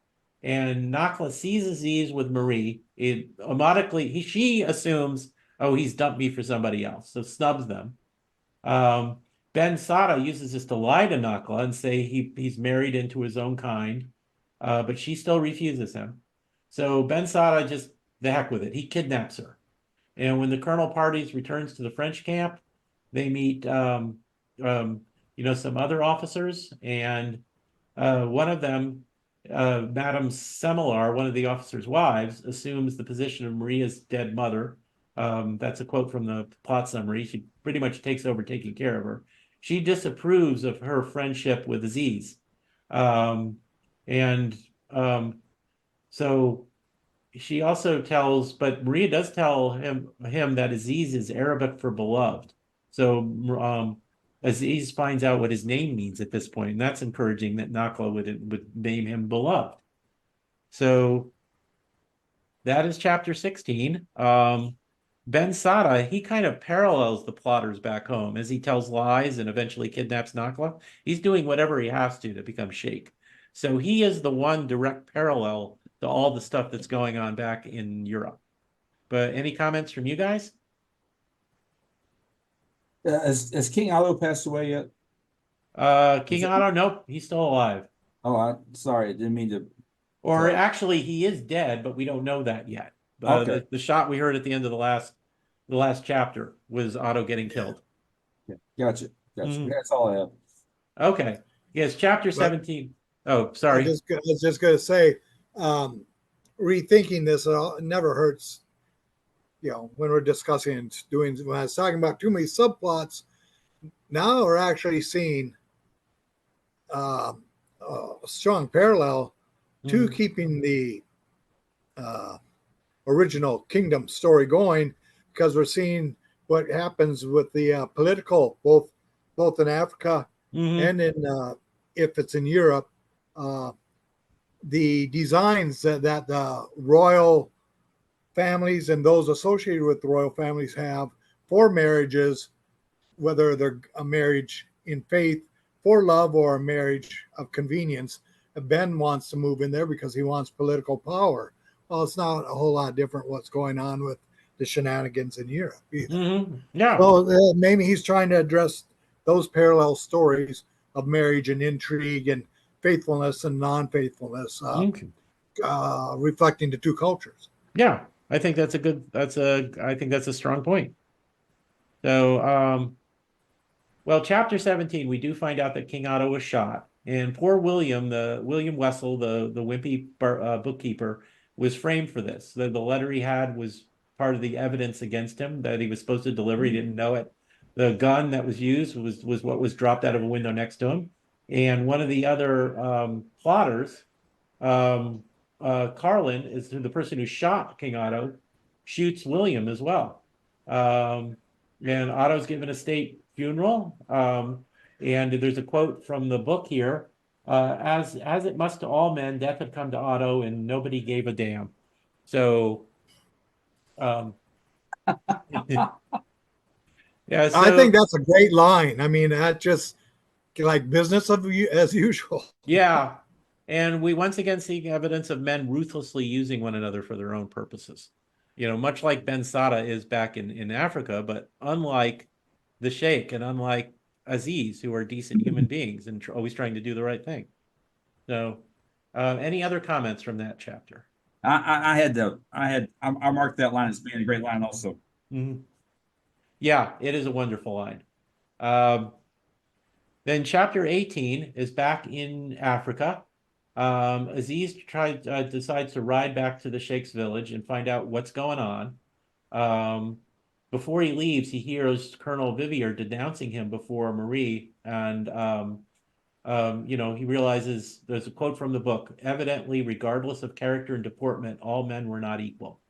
And Nakla sees Aziz with Marie. It automatically she assumes, oh, he's dumped me for somebody else, so snubs them. Ben Sada uses this to lie to Nakla and say he's married into his own kind, but she still refuses him. So Ben Sada just the heck with it. He kidnaps her. And when the colonel parties returns to the French camp, they meet um, some other officers, and one of them, Madame Semilar, one of the officers' wives, assumes the position of Maria's dead mother. That's a quote from the plot summary. She pretty much takes over taking care of her. She disapproves of her friendship with Aziz. Um, and so she also tells, but Maria does tell him that Aziz is Arabic for beloved. So Aziz finds out what his name means at this point, and that's encouraging that Nakla would name him beloved. So that is chapter 16. Ben Sada, he kind of parallels the plotters back home as he tells lies and eventually kidnaps Nakla. He's doing whatever he has to become Sheikh. So he is the one direct parallel to all the stuff that's going on back in Europe. But any comments from you guys? Has King Otto passed away yet? King Otto, nope, he's still alive. Oh, sorry, I didn't mean to. Or actually, he is dead, but we don't know that yet. Okay. The shot we heard at the end of the last chapter was Otto getting killed. Okay. Gotcha. Mhm. That's all I have. Okay. Yes, chapter But 17. Oh, I sorry. was just going to say, rethinking this, it never hurts. When we're discussing and doing, when I was talking about too many subplots, now we're actually seeing a strong parallel to Mhm. keeping the uh, original kingdom story going, because we're seeing what happens with the political, both in Africa Mhm. and in if it's in Europe, uh, the designs that the royal families and those associated with the royal families have for marriages, whether they're a marriage in faith for love or a marriage of convenience. Ben wants to move in there because he wants political power. Well, it's not a whole lot different what's going on with the shenanigans in Europe either. Mhm. Yeah. So maybe he's trying to address those parallel stories of marriage and intrigue and faithfulness and non-faithfulness, Mhm. reflecting the two cultures. Yeah. I think I think that's a strong point. So, well, chapter 17, we do find out that King Otto was shot, and poor William Wessel, the wimpy bookkeeper, was framed for this. The letter he had was part of the evidence against him that he was supposed to deliver. He didn't know it. The gun that was used was what was dropped out of a window next to him. And one of the other plotters, um, Carlin, is the person who shot King Otto, shoots William as well. And Otto's given a state funeral. And there's a quote from the book here. As it must to all men, death had come to Otto, and nobody gave a damn. So, um, yeah. I think So that's a great line. I mean, that just like business as usual. yeah, and we once again see evidence of men ruthlessly using one another for their own purposes. Much like Ben Sada is back in Africa, but unlike the Sheikh and unlike Aziz, who are decent human beings and always trying to do the right thing. So, any other comments from that chapter? I marked that line as being a great line also. Mhm. Yeah, it is a wonderful line. Um, then chapter 18 is back in Africa. Aziz decides to ride back to the Sheikh's village and find out what's going on. Before he leaves, he hears Colonel Vivier denouncing him before Marie, and he realizes there's a quote from the book: "Evidently, regardless of character and deportment, all men were not equal."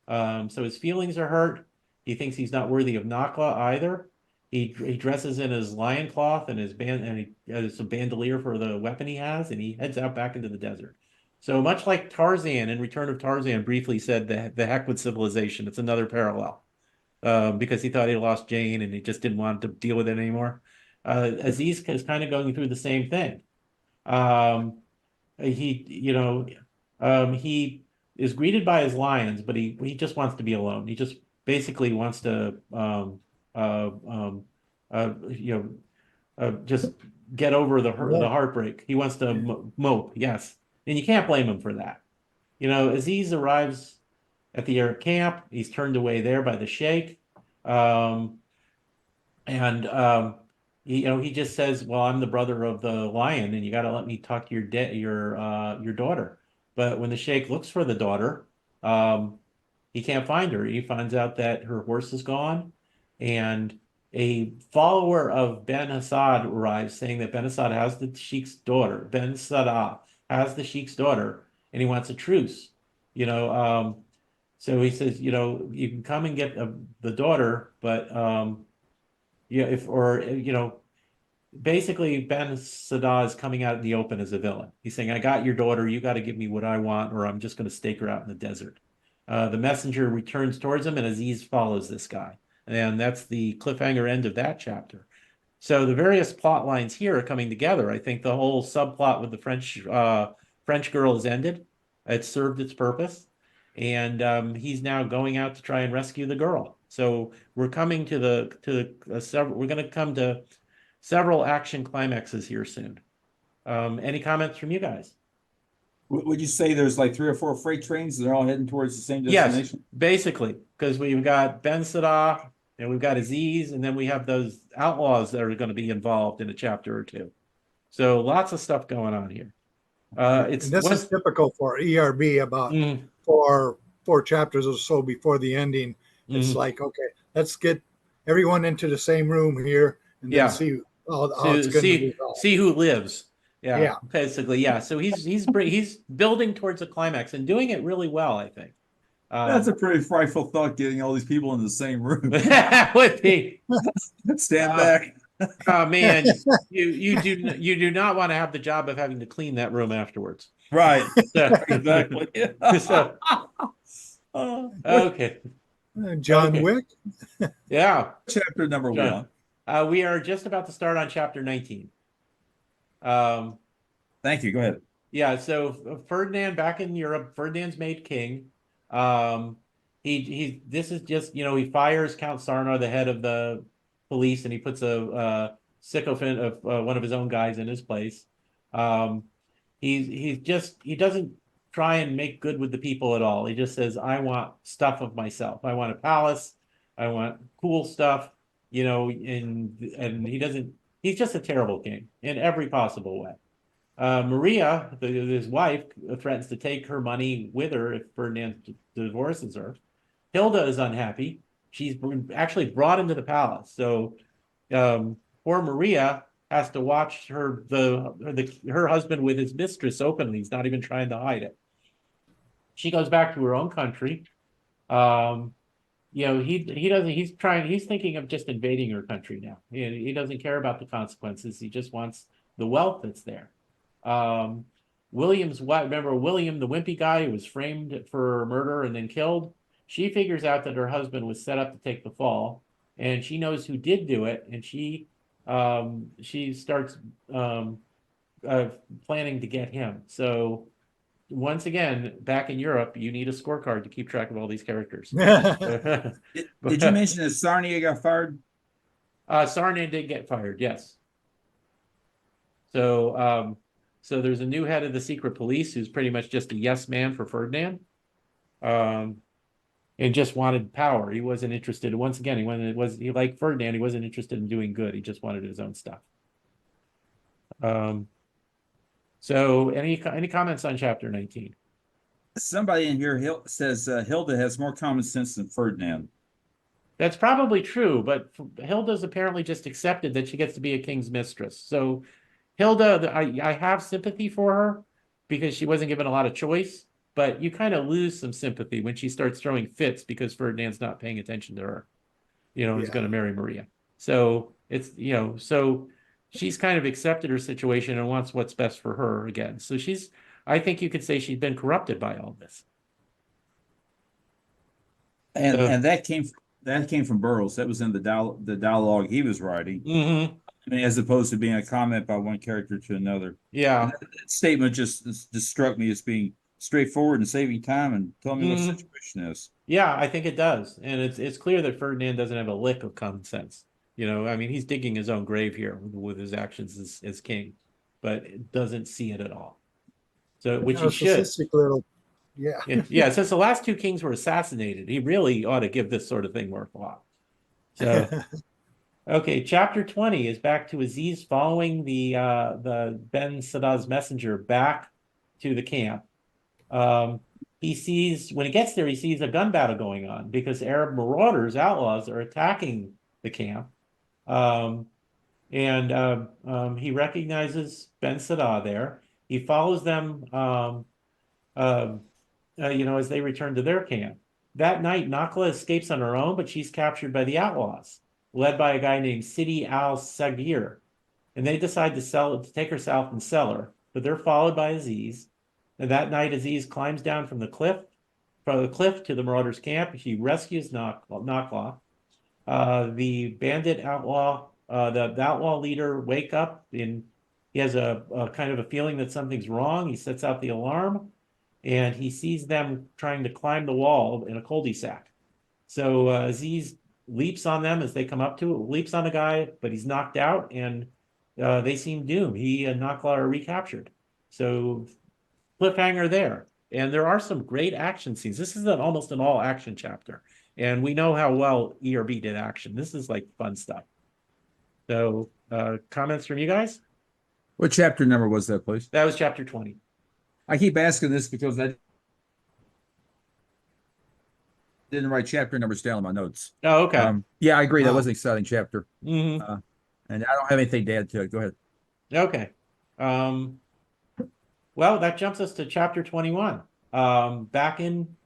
So his feelings are hurt. He thinks he's not worthy of Nakla either. He dresses in his lion cloth and his band, and he has a bandolier for the weapon he has, and he heads out back into the desert. So much like Tarzan in Return of Tarzan briefly said, the heck with civilization. It's another parallel, because he thought he lost Jane and he just didn't want to deal with it anymore. Aziz is kind of going through the same thing. Um, he is greeted by his lions, but he just wants to be alone. He just basically wants to uh, um, just get over the heartbreak. He wants to mope, yes, and you can't blame him for that. Aziz arrives at the Arab camp. He's turned away there by the sheikh, and he just says, "Well, I'm the brother of the lion, and you got to let me talk to your daughter." But when the sheikh looks for the daughter, he can't find her. He finds out that her horse is gone, and a follower of Ben Hassad arrives saying that Ben Hassad has the sheikh's daughter. Ben Sadah has the sheikh's daughter, and he wants a truce. So he says, you can come and get the daughter, but basically Ben Sadah is coming out in the open as a villain. He's saying, I got your daughter, you got to give me what I want, or I'm just going to stake her out in the desert. The messenger returns towards him, and Aziz follows this guy. And that's the cliffhanger end of that chapter. So the various plot lines here are coming together. I think the whole subplot with the French girl is ended. It's served its purpose. And he's now going out to try and rescue the girl. So we're coming to we're going to come to several action climaxes here soon. Any comments from you guys? Would you say there's like 3 or 4 freight trains and they're all heading towards the same Yes, destination? basically, because we've got Ben Sadah and we've got Aziz, and then we have those outlaws that are going to be involved in a chapter or two. So lots of stuff going on here. And this is typical for ERB. About four chapters or so before the ending. It's like, okay, let's get everyone into the same room here and then see how it's going to be. See who lives. Yeah, basically, yeah. So he's building towards a climax and doing it really well, I think. That's a pretty frightful thought, getting all these people in the same room. Would be. Stand back. Oh man, you do not want to have the job of having to clean that room afterwards. Right. Exactly. So, okay. John Wick. Yeah. Chapter number 1. We are just about to start on chapter 19. Thank you. Go ahead. Yeah, so Ferdinand back in Europe, Ferdinand's made king. This is just, he fires Count Sarnar, the head of the police, and he puts a sycophant of one of his own guys in his place. He doesn't try and make good with the people at all. He just says, I want stuff of myself. I want a palace. I want cool stuff, and he's just a terrible king in every possible way. Maria, his wife, threatens to take her money with her if Ferdinand divorces her. Hilda is unhappy. She's actually brought into the palace. So poor Maria has to watch her husband with his mistress openly. He's not even trying to hide it. She goes back to her own country. He's thinking of just invading her country now. He doesn't care about the consequences. He just wants the wealth that's there. William's wife, remember William, the wimpy guy who was framed for murder and then killed? She figures out that her husband was set up to take the fall, and she knows who did do it, and she starts planning to get him. So once again, back in Europe, you need a scorecard to keep track of all these characters. Did you mention that Sarnia got fired? Sarnia did get fired, yes. So there's a new head of the secret police who's pretty much just a yes man for Ferdinand. and just wanted power. He wasn't interested. Once again, he like Ferdinand, he wasn't interested in doing good. He just wanted his own stuff. So any comments on chapter 19? Somebody in here says Hilda has more common sense than Ferdinand. That's probably true, but Hilda's apparently just accepted that she gets to be a king's mistress. So Hilda, I have sympathy for her because she wasn't given a lot of choice, but you kind of lose some sympathy when she starts throwing fits because Ferdinand's not paying attention to her, is Yeah. going to marry Maria. So it's, so she's kind of accepted her situation and wants what's best for her again. So I think you could say she's been corrupted by all this. And that came from Burroughs. That was in the dialogue he was writing. Mm-hmm. I mean, as opposed to being a comment by one character to another. Yeah. That statement just struck me as being straightforward and saving time and telling me what the situation is. Yeah, I think it does. And it's clear that Ferdinand doesn't have a lick of common sense. I mean, he's digging his own grave here with his actions as king, but it doesn't see it at all. So, which he should. Yeah. Yeah, since the last two kings were assassinated, he really ought to give this sort of thing more thought. So, okay, chapter 20 is back to Aziz following the Ben Saddah's messenger back to the camp. When he gets there, he sees a gun battle going on because Arab marauders, outlaws, are attacking the camp. He recognizes Ben Saddah there. He follows them, as they return to their camp. That night, Nakla escapes on her own, but she's captured by the outlaws, led by a guy named Sidi al-Sagir. And they decide to take her south and sell her, but they're followed by Aziz. And that night, Aziz climbs down from the cliff to the marauders' camp. She rescues Nakla. The bandit outlaw, the outlaw leader, wake up, and he has a kind of a feeling that something's wrong. He sets out the alarm, and he sees them trying to climb the wall in a cul-de-sac. So Aziz leaps on them as they come up to it, leaps on the guy, but he's knocked out, and they seem doomed. He and Nakla are recaptured. So cliffhanger there. And there are some great action scenes. This is almost an all action chapter. And we know how well ERB did action. This is like fun stuff. So comments from you guys? What chapter number was that, please? That was chapter 20. I keep asking this because I didn't write chapter numbers down in my notes. Oh, okay. Yeah, I agree. That Wow. was an exciting chapter. Mhm. And I don't have anything to add to it. Go ahead. Okay. Well, that jumps us to chapter 21. Back in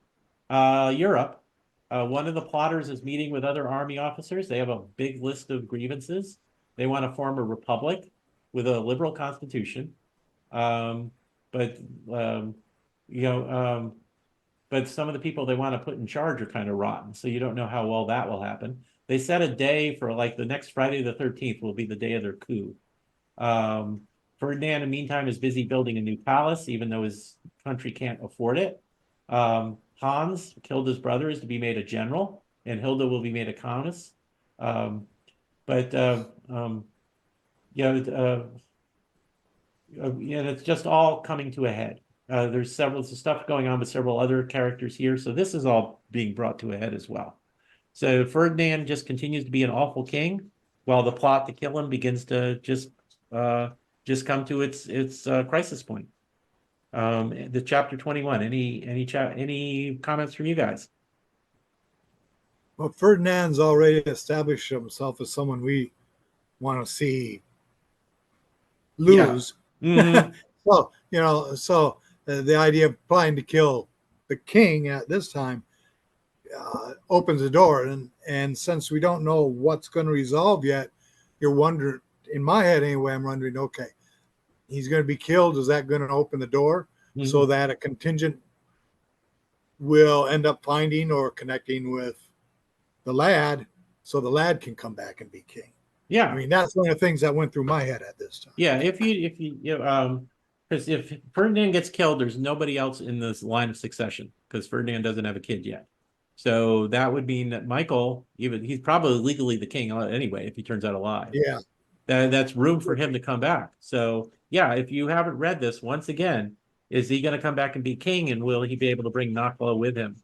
Europe, one of the plotters is meeting with other army officers. They have a big list of grievances. They want to form a republic with a liberal constitution. But some of the people they want to put in charge are kind of rotten. So you don't know how well that will happen. They set a day for like the next Friday the 13th will be the day of their coup. Ferdinand, in the meantime, is busy building a new palace, even though his country can't afford it. Hans killed his brother, is to be made a general, and Hilda will be made a countess. It's just all coming to a head. There's stuff going on with several other characters here, so this is all being brought to a head as well. So Ferdinand just continues to be an awful king, while the plot to kill him begins to just come to its crisis point. The chapter 21. Any comments from you guys? Well, Ferdinand's already established himself as someone we want to see lose. Yeah. Mm-hmm. So the idea of trying to kill the king at this time opens the door, and since we don't know what's going to resolve yet, you're wondering, in my head anyway, I'm wondering, okay, he's going to be killed. Is that going to open the door so that a contingent will end up finding or connecting with the lad, so the lad can come back and be king? Yeah. I mean, that's one of the things that went through my head at this time. Yeah, because if Ferdinand gets killed, there's nobody else in this line of succession because Ferdinand doesn't have a kid yet. So that would mean that Michael, he's probably legally the king anyway if he turns out alive. Yeah. That's room for him to come back. So yeah, if you haven't read this, once again, is he going to come back and be king, and will he be able to bring Nakla with him?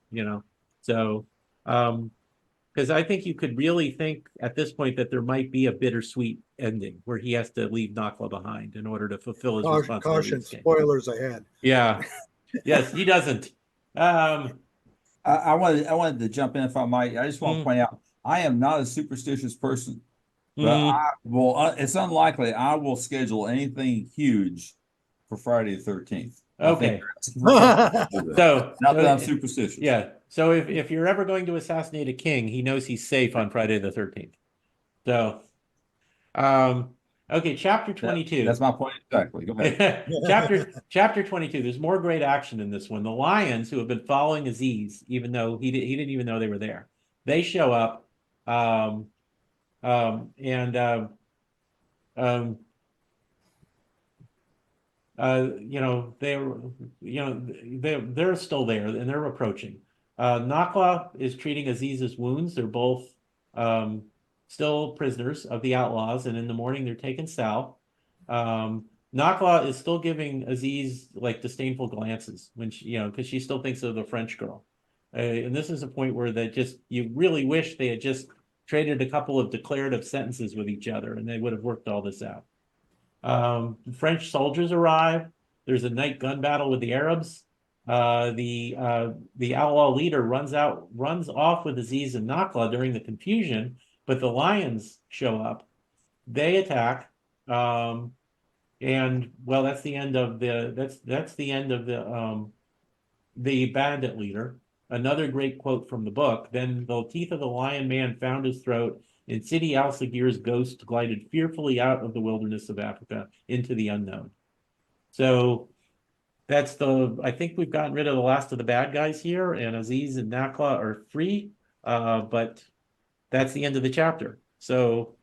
So Because I think you could really think at this point that there might be a bittersweet ending where he has to leave Nakla behind in order to fulfill his Caution, responsibilities. spoilers ahead. Yeah. Yes, he doesn't. I wanted to jump in if I might. I just want to point out I am not a superstitious person, but I will. It's unlikely I will schedule anything huge for Friday the 13th. Okay. So So not that I'm superstitious. yeah. So if you're ever going to assassinate a king, he knows he's safe on Friday the 13th. So, okay, chapter 22. That's my point exactly. Go ahead. Chapter 22. There's more great action in this one. The lions who have been following Aziz, even though he didn't even know they were there, they show up, they're still there and they're approaching. Nakla is treating Aziz's wounds. They're both still prisoners of the outlaws, and in the morning they're taken south. Nakla is still giving Aziz like disdainful glances when she, because she still thinks of the French girl. And this is a point where you really wish they had just traded a couple of declarative sentences with each other, and they would have worked all this out. French soldiers arrive. There's a night gun battle with the Arabs. The outlaw leader runs off with Aziz and Nakla during the confusion, but the lions show up. They attack, and well, that's the end of the bandit leader. Another great quote from the book. Then the teeth of the lion man found his throat, and Sidi al-Sagir's ghost glided fearfully out of the wilderness of Africa into the unknown. So I think we've gotten rid of the last of the bad guys here, and Aziz and Nakla are free, but that's the end of the chapter. So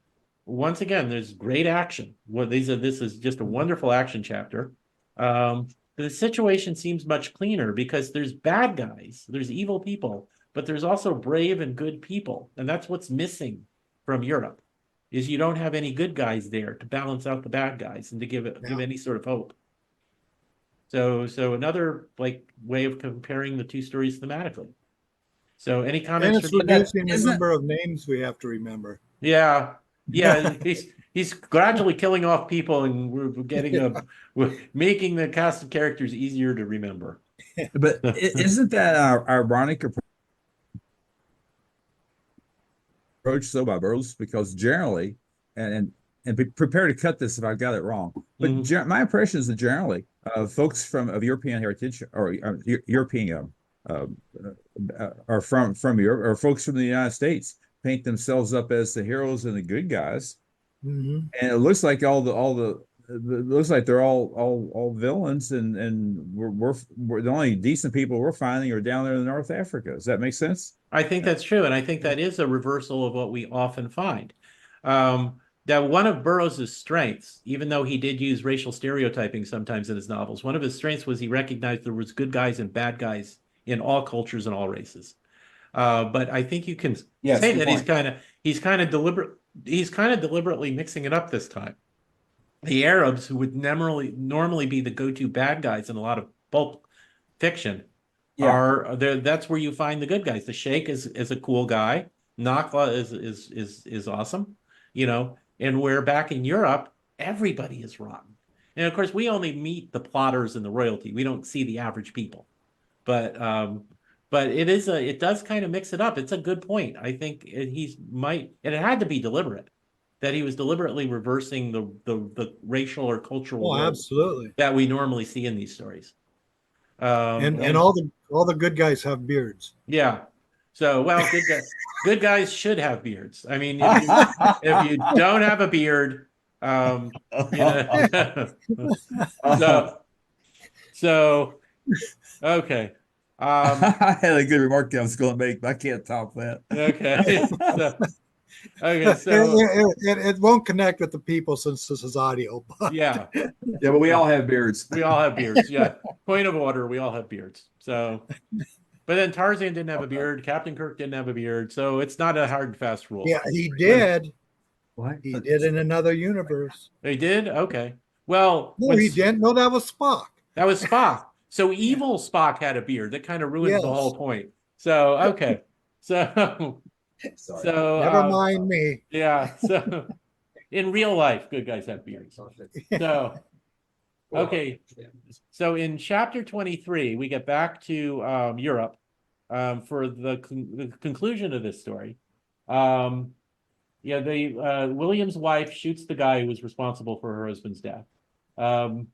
once again, there's great action. This is just a wonderful action chapter. The situation seems much cleaner because there's bad guys, there's evil people, but there's also brave and good people. And that's what's missing from Europe, is you don't have any good guys there to balance out the bad guys and to give any sort of hope. So another way of comparing the two stories thematically. So any comments? And it's reducing the number of names we have to remember. Yeah. He's gradually killing off people, and we're making the cast of characters easier to remember. But isn't that ironic approach so by Burroughs? Because generally, and be prepared to cut this if I got it wrong, but my impression is that generally, folks of European heritage or European are from Europe, or folks from the United States paint themselves up as the heroes and the good guys, and it looks like looks like they're all villains, and we're the only decent people we're finding are down there in North Africa. Does that make sense? I think that's true, and I think that is a reversal of what we often find. That one of Burroughs' strengths, even though he did use racial stereotyping sometimes in his novels, one of his strengths was he recognized there was good guys and bad guys in all cultures and all races. But I think you can say that he's kind of deliberately mixing it up this time. The Arabs, who would normally be the go-to bad guys in a lot of pulp fiction, are there. That's where you find the good guys. The Sheikh is a cool guy. Nakla is awesome, and where back in Europe, everybody is rotten. And of course, we only meet the plotters and the royalty. We don't see the average people. But it does kind of mix it up. It's a good point. I think and it had to be deliberate, that he was deliberately reversing the racial or cultural absolutely, that we normally see in these stories. And all the good guys have beards. Yeah. So, well, good guys should have beards. I mean, if you don't have a beard, so okay. I had a good remark I was going to make, but I can't top that. Okay. It won't connect with the people since this is audio. But. Yeah, but we all have beards. We all have beards. Yeah. Point of order: we all have beards. So, but then Tarzan didn't have a beard. Captain Kirk didn't have a beard. So it's not a hard and fast rule. Yeah, he did. What? He did in another universe. They did? Okay. Well, no, he didn't. No, that was Spock. That was Spock. So evil Spock had a beard. That kind of ruins the whole point. So, okay. So, Sorry. so Never mind me. yeah. So in real life, good guys have beards. So okay. So in chapter 23, we get back to Europe for the conclusion of this story. Yeah, William's wife shoots the guy who was responsible for her husband's death. Um,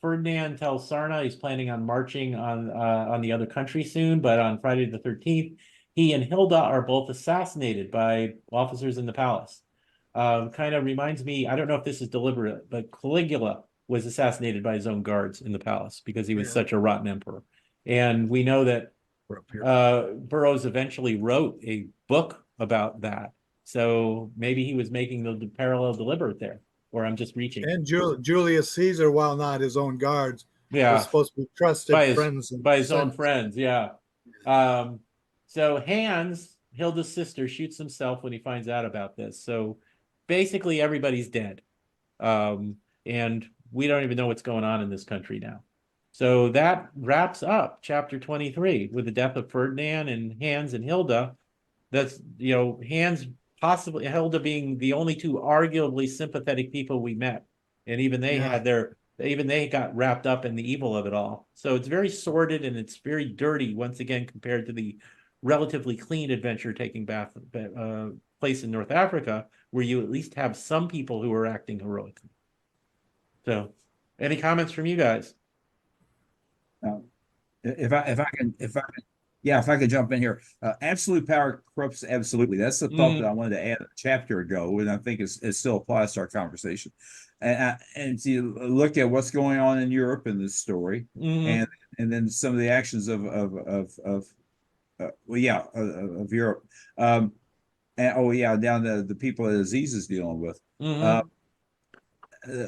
Ferdinand tells Sarna he's planning on marching on the other country soon, but on Friday the 13th, he and Hilda are both assassinated by officers in the palace. Kind of reminds me, I don't know if this is deliberate, but Caligula was assassinated by his own guards in the palace because he was such a rotten emperor. And we know that Burroughs eventually wrote a book about that. So maybe he was making the parallel deliberate there, or I'm just reaching. And Julius Caesar, while not his own guards, was supposed to be trusted friends. By his own friends, yeah. So Hans, Hilda's sister, shoots himself when he finds out about this. So basically everybody's dead. And we don't even know what's going on in this country now. So that wraps up chapter 23 with the death of Ferdinand and Hans and Hilda. That's, Hans possibly, Hilda being the only two arguably sympathetic people we met. And even they got wrapped up in the evil of it all. So it's very sordid and it's very dirty once again compared to the relatively clean adventure taking place in North Africa, where you at least have some people who are acting heroically. So, any comments from you guys? If I could jump in here. Absolute power corrupts absolutely. That's the thought that I wanted to add a chapter ago, and I think it still applies to our conversation. And to look at what's going on in Europe in this story, and then some of the actions of Europe. Down to the people that Aziz is dealing with.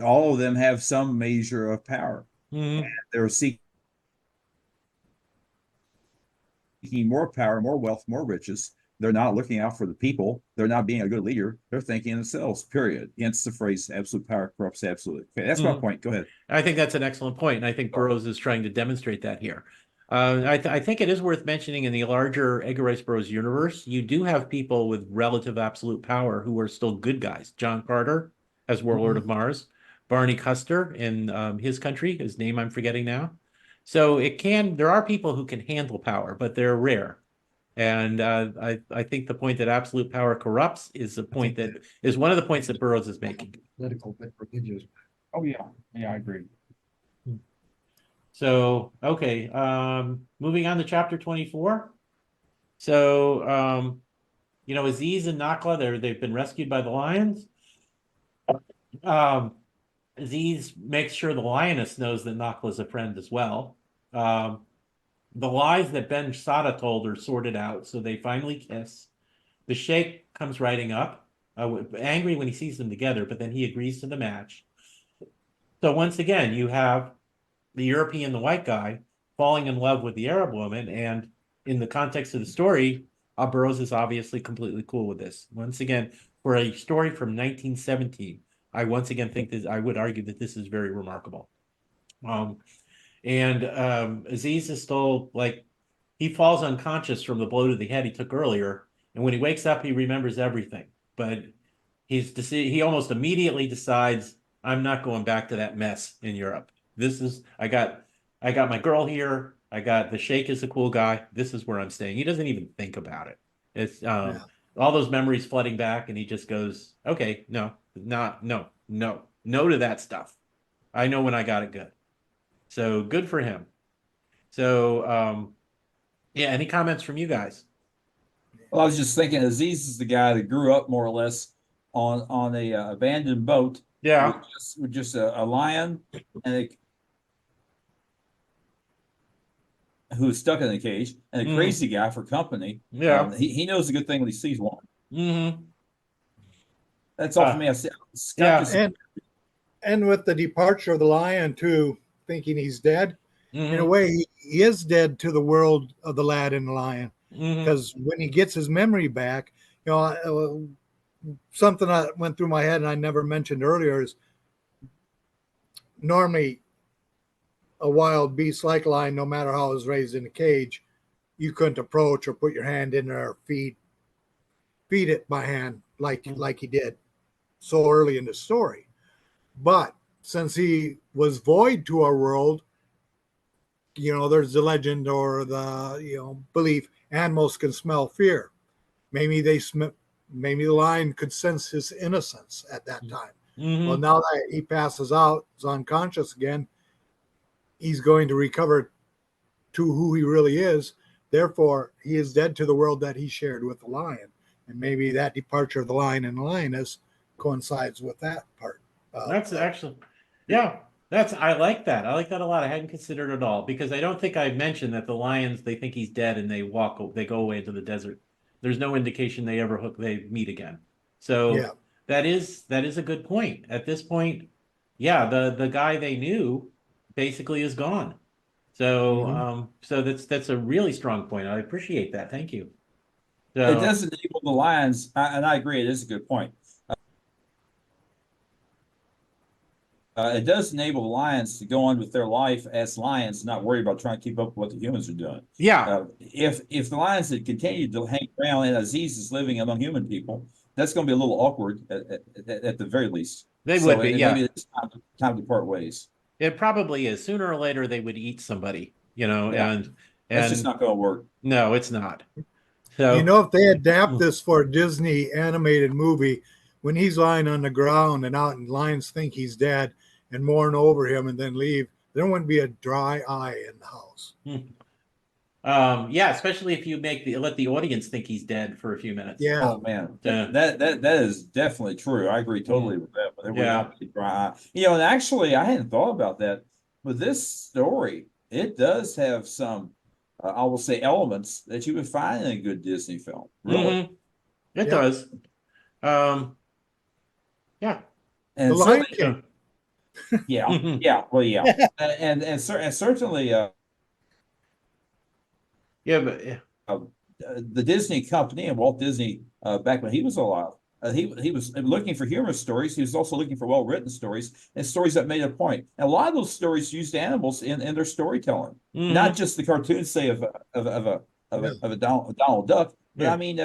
All of them have some measure of power. And they're seeking more power, more wealth, more riches. They're not looking out for the people. They're not being a good leader. They're thinking of themselves, period. Hence the phrase, absolute power corrupts absolutely. Okay, that's my point. Go ahead. I think that's an excellent point, and I think Burroughs is trying to demonstrate that here. I think it is worth mentioning in the larger Edgar Rice Burroughs universe, you do have people with relative absolute power who are still good guys. John Carter as Warlord of Mars, Barney Custer in his country, his name I'm forgetting now. So there are people who can handle power, but they're rare. And I think the point that absolute power corrupts is one of the points that Burroughs is making. Political but religious. Oh yeah, I agree. So okay, moving on to chapter 24. So Aziz and Nakla, they've been rescued by the lions. Aziz makes sure the lioness knows that Nakla's a friend as well. The lies that Ben Sada told are sorted out, so they finally kiss. The Sheikh comes riding up, angry when he sees them together, but then he agrees to the match. So once again, you have the European, the white guy, falling in love with the Arab woman, and in the context of the story, Burroughs is obviously completely cool with this. Once again, for a story from 1917, I once again think that I would argue that this is very remarkable. Aziz is still he falls unconscious from the blow to the head he took earlier, and when he wakes up, he remembers everything. But he almost immediately decides, I'm not going back to that mess in Europe. I got my girl here. I got the Sheikh is a cool guy. This is where I'm staying. He doesn't even think about it. It's all those memories flooding back, and he just goes, okay, no to that stuff. I know when I got it good. So good for him. So any comments from you guys? Well, I was just thinking Aziz is the guy that grew up more or less on a abandoned boat. Yeah. With just a lion and who is stuck in a cage, and a crazy guy for company. Yeah. He knows a good thing when he sees one. That's all for me. And with the departure of the lion too, thinking he's dead, in a way, he is dead to the world of the lad and the lion. Because when he gets his memory back, something that went through my head and I never mentioned earlier is normally a wild beast like lion, no matter how it was raised in a cage, you couldn't approach or put your hand in there or feed it by hand like he did so early in the story. But since he was void to our world, there's the legend or the belief animals can smell fear. Maybe maybe the lion could sense his innocence at that time. Well, now that he passes out, is unconscious again, he's going to recover to who he really is. Therefore, he is dead to the world that he shared with the lion. And maybe that departure of the lion and the lioness coincides with that part. That's actually, yeah, I like that. I like that a lot. I hadn't considered it all because I don't think I mentioned that the lions, they think he's dead and they go away into the desert. There's no indication they meet again. So Yeah. that is a good point. At this point, yeah, the guy they knew basically is gone. So so that's a really strong point. I appreciate that. Thank you. It does enable the lions, and I agree, it is a good point. It does enable the lions to go on with their life as lions, not worry about trying to keep up with what the humans are doing. Yeah. If the lions had continued to hang around and Aziz is living among human people, that's going to be a little awkward at the very least. They would be, yeah. Maybe it's time to part ways. It probably is. Sooner or later, they would eat somebody, Yeah. and That's just not going to work. No, it's not. So if they adapt this for a Disney animated movie, when he's lying on the ground and out and lions think he's dead and mourn over him and then leave, there wouldn't be a dry eye in the house. Yeah, especially if you let the audience think he's dead for a few minutes. Yeah. Oh man, that is definitely true. I agree totally with that. But there would not be dry eye. And actually, I hadn't thought about that. But this story, it does have some, I will say, elements that you would find in a good Disney film. Really, it does. Yeah, and The Lion King. yeah. Well, yeah, and certainly. Yeah, but The Disney company and Walt Disney, back when he was alive, he was looking for humorous stories. He was also looking for well-written stories and stories that made a point. And a lot of those stories used animals in their storytelling, not just the cartoons, say of a Donald Duck. But I mean,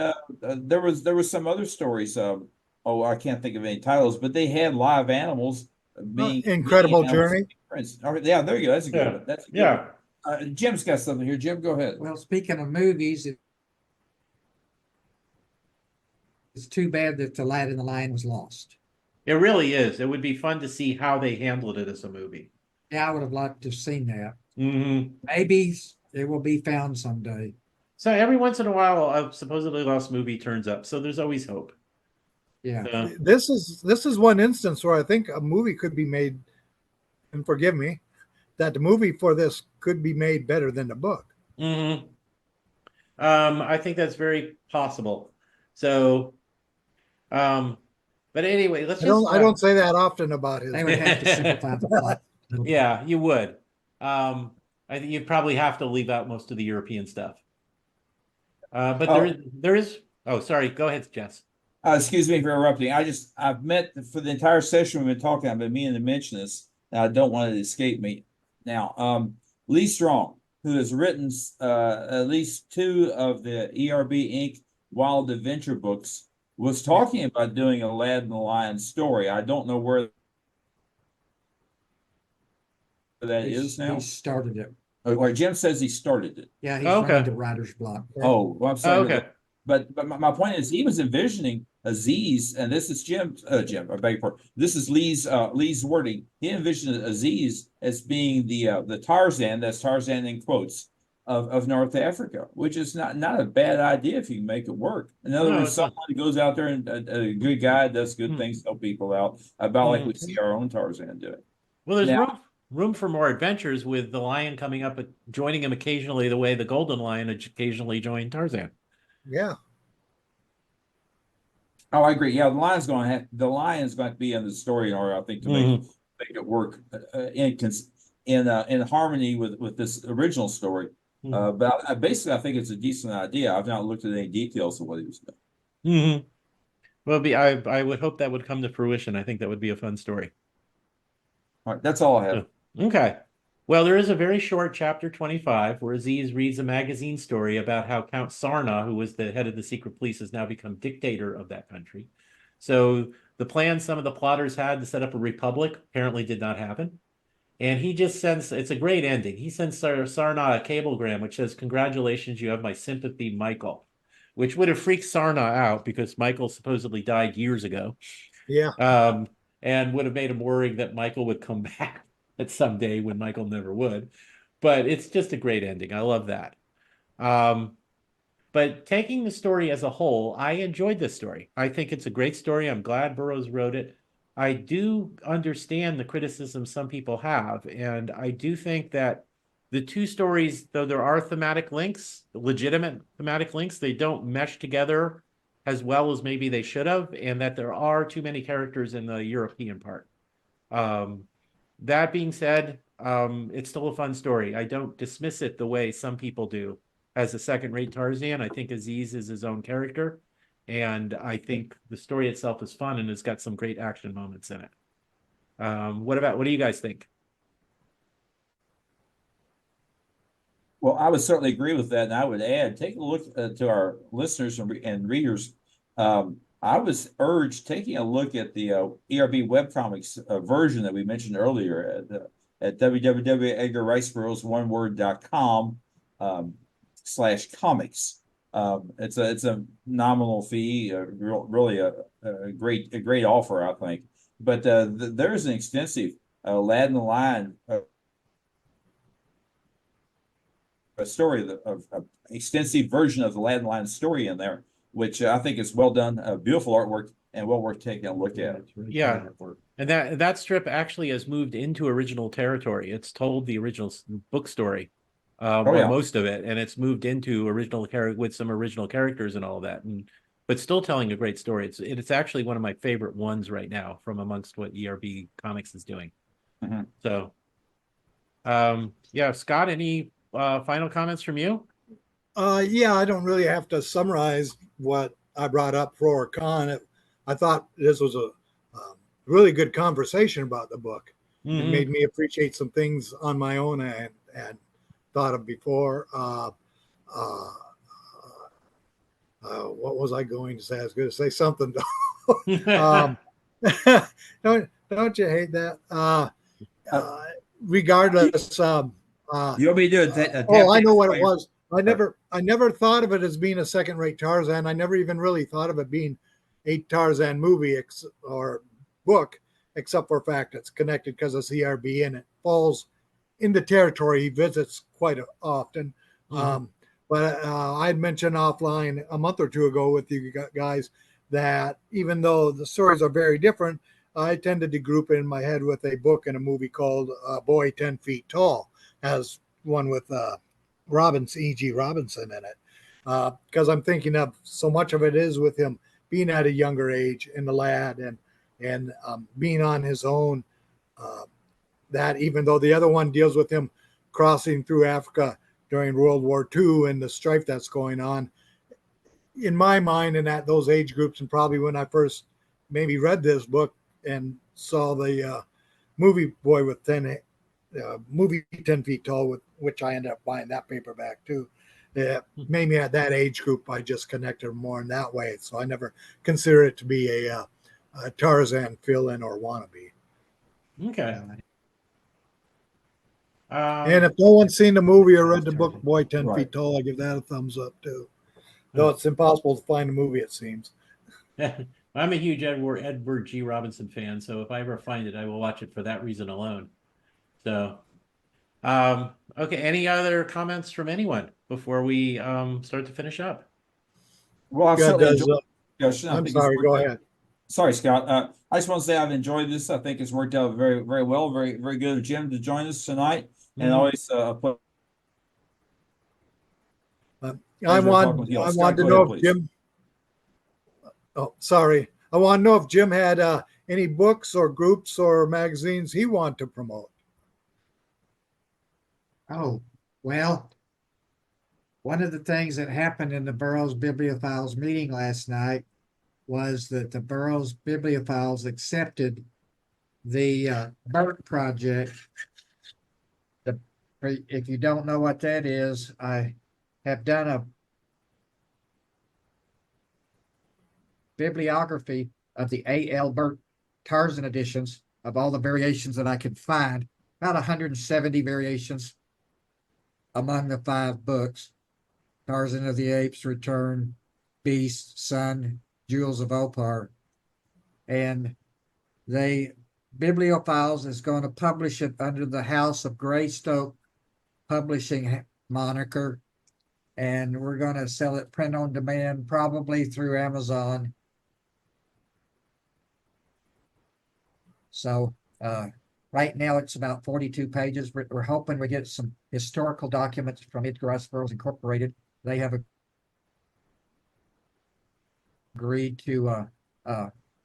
there was some other stories. I can't think of any titles, but they had live animals being Incredible Journey. Yeah, there you go. That's a good one. That's a good one. Jim's got something here. Jim, go ahead. Well, speaking of movies, it's too bad that The Lad and the Lion was lost. it really is. It would be fun to see how they handled it as a movie. Yeah, I would have liked to have seen that. Mm-hmm. Maybe it will be found someday. So every once in a while, a supposedly lost movie turns up. So there's always hope. Yeah. This is one instance where I think a movie could be made, and forgive me, that the movie for this could be made better than the book. I think that's very possible. So, but anyway, I don't say that often about his. They would have to simplify the plot. Yeah, you would. I think you'd probably have to leave out most of the European stuff. But there is. Oh, sorry. Go ahead, Jess. Excuse me for interrupting. I've met for the entire session we've been talking. I've been meaning to mention this. And I don't want it to escape me. Now, Lee Strong, who has written at least 2 of the ERB Inc. Wild Adventure books, was talking about doing a Lad and the Lion story. I don't know where that is now. He started it. Or Jim says he started it. Yeah, he's running the writer's block. Oh, well, I'm sorry. Okay. But my point is, he was envisioning Aziz, and this is Jim. I beg your pardon. This is Lee's wording. He envisioned Aziz as being the Tarzan. That's Tarzan in quotes of North Africa, which is not a bad idea if you can make it work. In other words, someone who goes out there and a good guy does good things, help people out, about like we see our own Tarzan doing. Well, there's room for more adventures with the lion coming up and joining him occasionally, the way the golden lion occasionally joined Tarzan. Yeah. Oh, I agree. Yeah, the lion's going to be in the story in order, I think, to make it work in harmony with this original story. But I think it's a decent idea. I've not looked at any details of what he was doing. Well, I would hope that would come to fruition. I think that would be a fun story. All right, that's all I have. Okay. Well, there is a very short chapter 25 where Aziz reads a magazine story about how Count Sarna, who was the head of the secret police, has now become dictator of that country. So the plan some of the plotters had to set up a republic apparently did not happen. And he just sends, it's a great ending. He sends Sarna a cablegram which says, "Congratulations, you have my sympathy, Michael," which would have freaked Sarna out because Michael supposedly died years ago. Yeah. And would have made him worry that Michael would come back at some day when Michael never would. But it's just a great ending. I love that. But taking the story as a whole, I enjoyed this story. I think it's a great story. I'm glad Burroughs wrote it. I do understand the criticism some people have, and I do think that the two stories, though there are thematic links, legitimate thematic links, they don't mesh together as well as maybe they should have, and that there are too many characters in the European part. That being said, it's still a fun story. I don't dismiss it the way some people do as a second-rate Tarzan. I think Aziz is his own character, and I think the story itself is fun and it's got some great action moments in it. What do you guys think? Well, I would certainly agree with that, and I would add, take a look to our listeners and readers. I was urged taking a look at the ERB webcomics version that we mentioned earlier at www.edgarriceburrows1word.com /comics. It's a nominal fee, really a great offer, I think. But there's an extensive Aladdin line a story of extensive version of the Aladdin line story in there, which I think is well done, beautiful artwork, and well worth taking a look at. Yeah, and that strip actually has moved into original territory. It's told the original book story, or most of it, and it's moved into original character with some original characters and all that, and but still telling a great story. It's actually one of my favorite ones right now from amongst what ERB Comics is doing. Mm-hmm. So, yeah, Scott, any final comments from you? Yeah, I don't really have to summarize what I brought up pro or con. I thought this was a really good conversation about the book. Mm-hmm. It made me appreciate some things on my own and thought of before. What was I going to say? I was going to say something. Don't you hate that? Regardless. You want me to do it? I know what it was. I never thought of it as being a second-rate Tarzan. I never even really thought of it being a Tarzan movie or book, except for the fact it's connected because it's ERB and it falls in the territory he visits quite often. Mm-hmm. But I'd mentioned offline a month or two ago with you guys that even though the stories are very different, I tended to group it in my head with a book and a movie called Boy 10 Feet Tall, as one with E.G. Robinson in it. Because I'm thinking of so much of it is with him being at a younger age in the lad and being on his own. That even though the other one deals with him crossing through Africa during World War II and the strife that's going on, in my mind and at those age groups, and probably when I first maybe read this book and saw the movie Boy with 10 Feet Tall, with which I ended up buying that paperback too. Maybe at that age group, I just connected more in that way. So I never consider it to be a Tarzan fill-in or wannabe. Okay. And if no one's seen the movie or read the book Boy 10 Feet Tall, I give that a thumbs up too. Though it's impossible to find a movie, it seems. I'm a huge Edward G. Robinson fan, so if I ever find it, I will watch it for that reason alone. So, okay, any other comments from anyone before we start to finish up? Well, I've certainly enjoyed I'm sorry, go ahead. Sorry, Scott. I just want to say I've enjoyed this. I think it's worked out very, very well. Very, very good of Jim to join us tonight. Mm-hmm. And always a pleasure. I want to know if Jim. Oh, sorry. I want to know if Jim had any books or groups or magazines he wanted to promote. Oh, well, one of the things that happened in the Burroughs Bibliophiles meeting last night was that the Burroughs Bibliophiles accepted the Burke project, the if you don't know what that is, I have done a bibliography of the A.L. Burt Tarzan editions of all the variations that I could find, about 170 variations among the 5 books. Tarzan of the Apes, Return, Beast, Sun, Jewels of Opar. And Bibliophiles is going to publish it under the House of Greystoke Publishing moniker. And we're going to sell it print on demand, probably through Amazon. So right now it's about 42 pages. We're hoping we get some historical documents from Edgar Rice Burroughs Incorporated. They have agreed to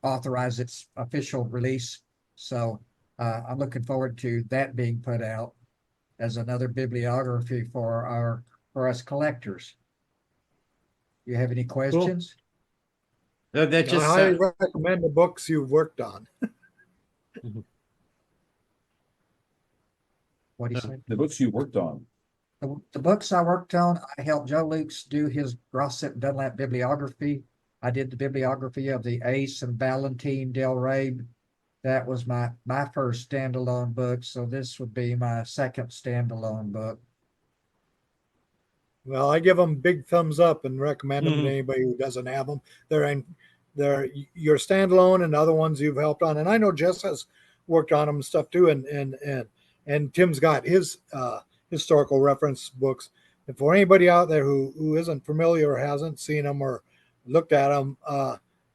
authorize its official release. So I'm looking forward to that being put out as another bibliography for us collectors. You have any questions? That I just highly recommend the books you've worked on. What do you say? The books you worked on. The books I worked on, I helped Joe Lukes do his Grosset and Dunlap bibliography. I did the bibliography of the Ace and Valentine Del Rey. That was my first standalone book, so this would be my second standalone book. Well, I give them big thumbs up and recommend them Mhm. to anybody who doesn't have them. They're your standalone and other ones you've helped on. And I know Jess has worked on them and stuff too. And Tim's got his historical reference books. And for anybody out there who isn't familiar or hasn't seen them or looked at them,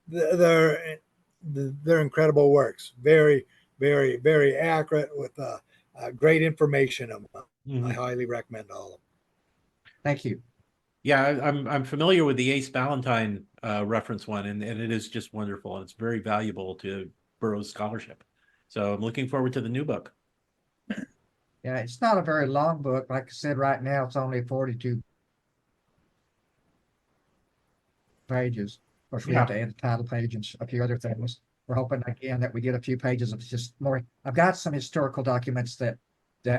they're incredible works. Very, very, very accurate with great information. I highly recommend all of them. Thank you. Yeah, I'm familiar with the Ace Valentine reference one, and it is just wonderful, and it's very valuable to Burroughs scholarship. So I'm looking forward to the new book. Yeah, it's not a very long book. Like I said, right now it's only 42 pages. Of course, we have to add a title page and a few other things. We're hoping again that we get a few pages of just more. I've got some historical documents that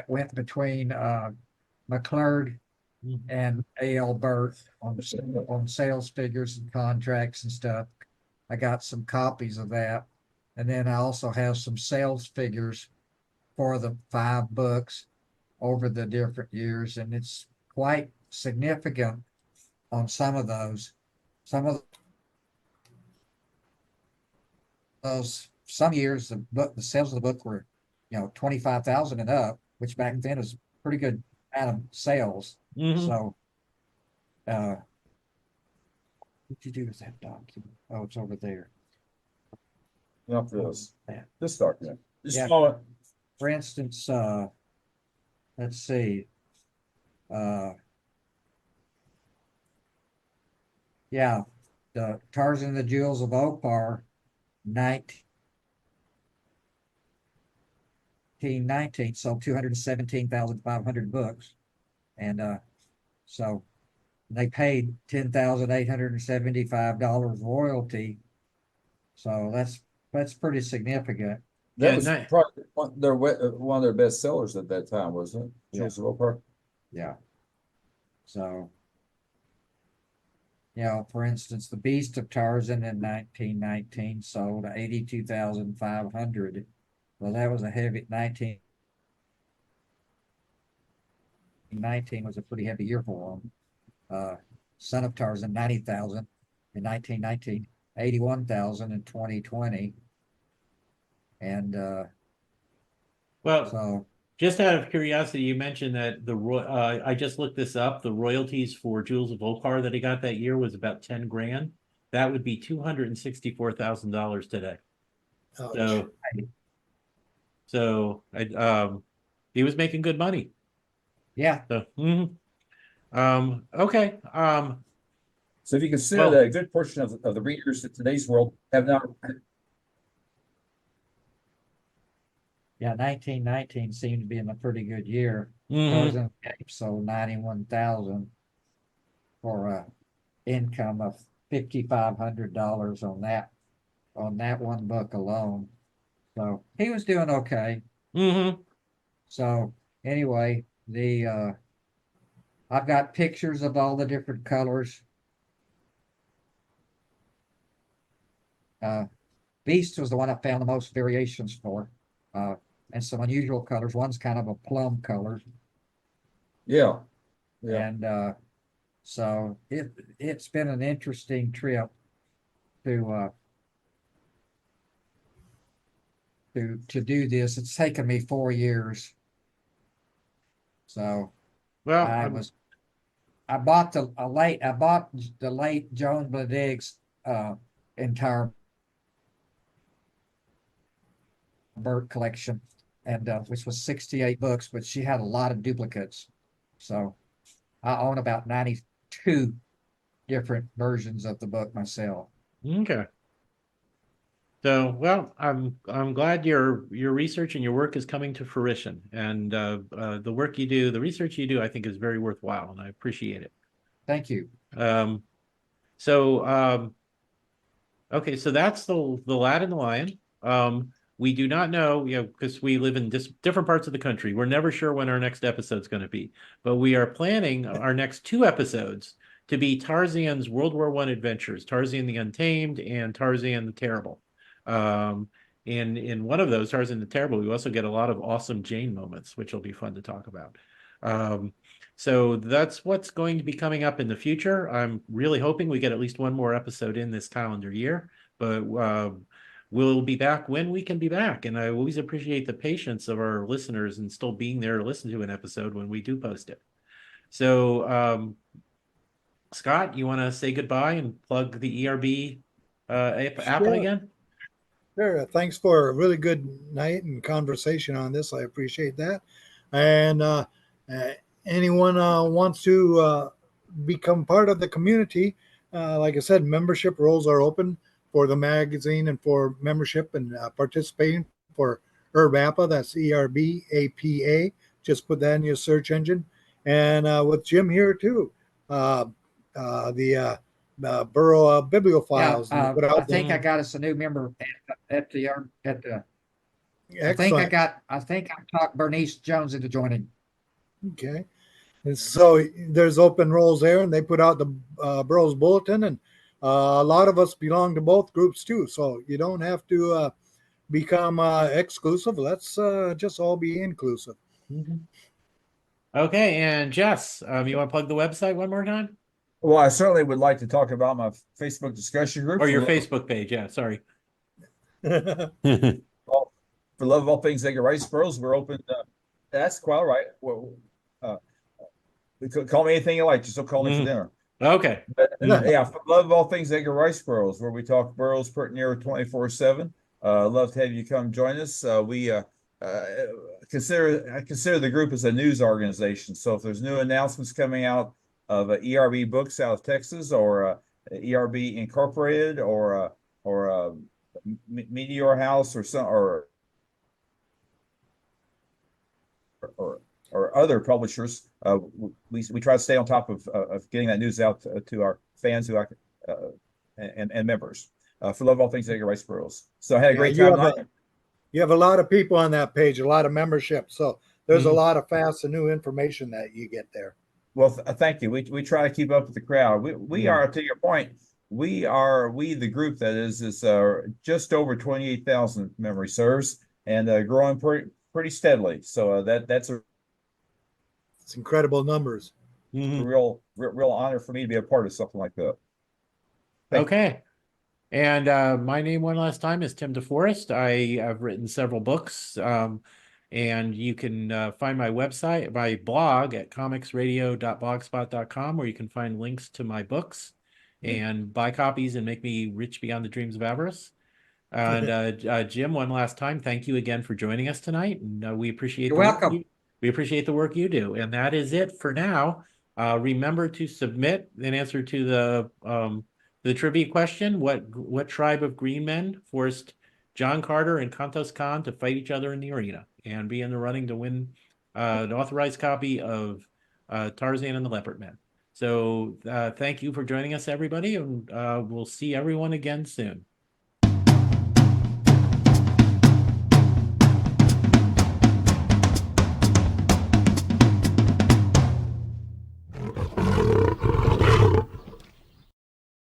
went between McClurg and A.L. Burt on sales figures and contracts and stuff. I got some copies of that. And then I also have some sales figures for the 5 books over the different years. And it's quite significant on some of those. Some years the sales of the book were, 25,000 and up, which back then is pretty good amount of sales. Mhm. So, what'd you do with that document? Oh, it's over there. Not for this. Yeah. This document. Just Yeah. follow it. For instance, let's see. Yeah, the Tarzan and the Jewels of Opar, 1919, sold 217,500 books. And so they paid $10,875 royalty. So that's pretty significant. That Yeah, was probably one of their best sellers at that time, wasn't it? Yeah. Jewels of Opar. Yeah. So, for instance, the Beast of Tarzan in 1919 sold 82,500. Well, that was a heavy 1919 was a pretty heavy year for them. Son of Tarzan, 90,000 in 1919, 81,000 in 2020. And Well, so just out of curiosity, you mentioned that I just looked this up. The royalties for Jewels of Opar that he got that year was about 10 grand. That would be $264,000 today. Ouch. So he was making good money. yeah, So okay. So if you consider Well- that a good portion of the readers in today's world have not. yeah, 1919 seemed to be in a pretty good year. Mhm. Tarzan sold 91,000 for a income of $5,500 on that one book alone. So he was doing okay. Mhm. So anyway, The I've got pictures of all the different colors. Beast was the one I found the most variations for, and some unusual colors. One's kind of a plum color, Yeah. Yeah. and so it's been an interesting trip to to do this. It's taken me 4 years. So Well, I bought the late Joan Bladig's entire Burt collection, and which was 68 books, but she had a lot of duplicates. So I own about 92 different versions of the book myself. okay. So, well, I'm glad your research and your work is coming to fruition, and the work you do, the research you do, I think is very worthwhile, and I appreciate it. Thank you. So, okay, so that's the Lad and the Lion. We do not know, because we live in different parts of the country. We're never sure when our next episode's going to be, but we are planning our next 2 episodes to be Tarzan's World War I adventures, Tarzan the Untamed and Tarzan the Terrible. In one of those, Tarzan the Terrible, we also get a lot of awesome Jane moments, which will be fun to talk about. So that's what's going to be coming up in the future. I'm really hoping we get at least one more episode in this calendar year, but we'll be back when we can be back. And I always appreciate the patience of our listeners and still being there to listen to an episode when we do post it. So, Scott, you want to say goodbye and plug the ERB app Sure. again? Sure. Thanks for a really good night and conversation on this. I appreciate that. And anyone wants to become part of the community, like I said, membership roles are open for the magazine and for membership and participating for ERBAPA. That's ERBAPA. Just put that in your search engine. And with Jim here too, the Burroughs bibliophiles. Yeah, put I out think the- I got us a new member at the Excellent. I think I talked Bernice Jones into joining. Okay. And so there's open roles there, and they put out the Burroughs Bulletin, and a lot of us belong to both groups too. So you don't have to become exclusive. Let's just all be inclusive. Okay, and Jess, you want to plug the website one more time? Well, I certainly would like to talk about my Facebook discussion group. Or your Facebook page, yeah, sorry. For love of all things Edgar Rice Burroughs, we're open. That's quite all right. Well, you could call me anything you like. Just don't call me for dinner. Okay. But, yeah, for love of all things Edgar Rice Burroughs, where we talk Burroughs pretty near 24/7. Love to have you come join us. We consider the group as a news organization. So if there's new announcements coming out of ERB Books out of Texas, or ERB Incorporated, or Meteor House, or some or other publishers, we try to stay on top of getting that news out to our fans and members. For love of all things Edgar Rice Burroughs. So I had a great time. You have a lot of people on that page, a lot of membership. So there's a lot of fast and new information that you get there. Well, thank you. We try to keep up with the crowd. We are, to your point, we the group that is just over 28,000 memory serves, and growing pretty steadily. So it's incredible numbers. Real honor for me to be a part of something like that. Okay. And my name one last time is Tim DeForest. I have written several books, and you can find my website, my blog at comicsradio.blogspot.com, where you can find links to my books and buy copies and make me rich beyond the dreams of avarice. And Jim, one last time, thank you again for joining us tonight. And we appreciate You're welcome. we appreciate the work you do. And that is it for now. Remember to submit an answer to the trivia question: what tribe of green men forced John Carter and Kantos Khan to fight each other in the arena and be in the running to win an authorized copy of Tarzan and the Leopard Men? So thank you for joining us, everybody, and we'll see everyone again soon.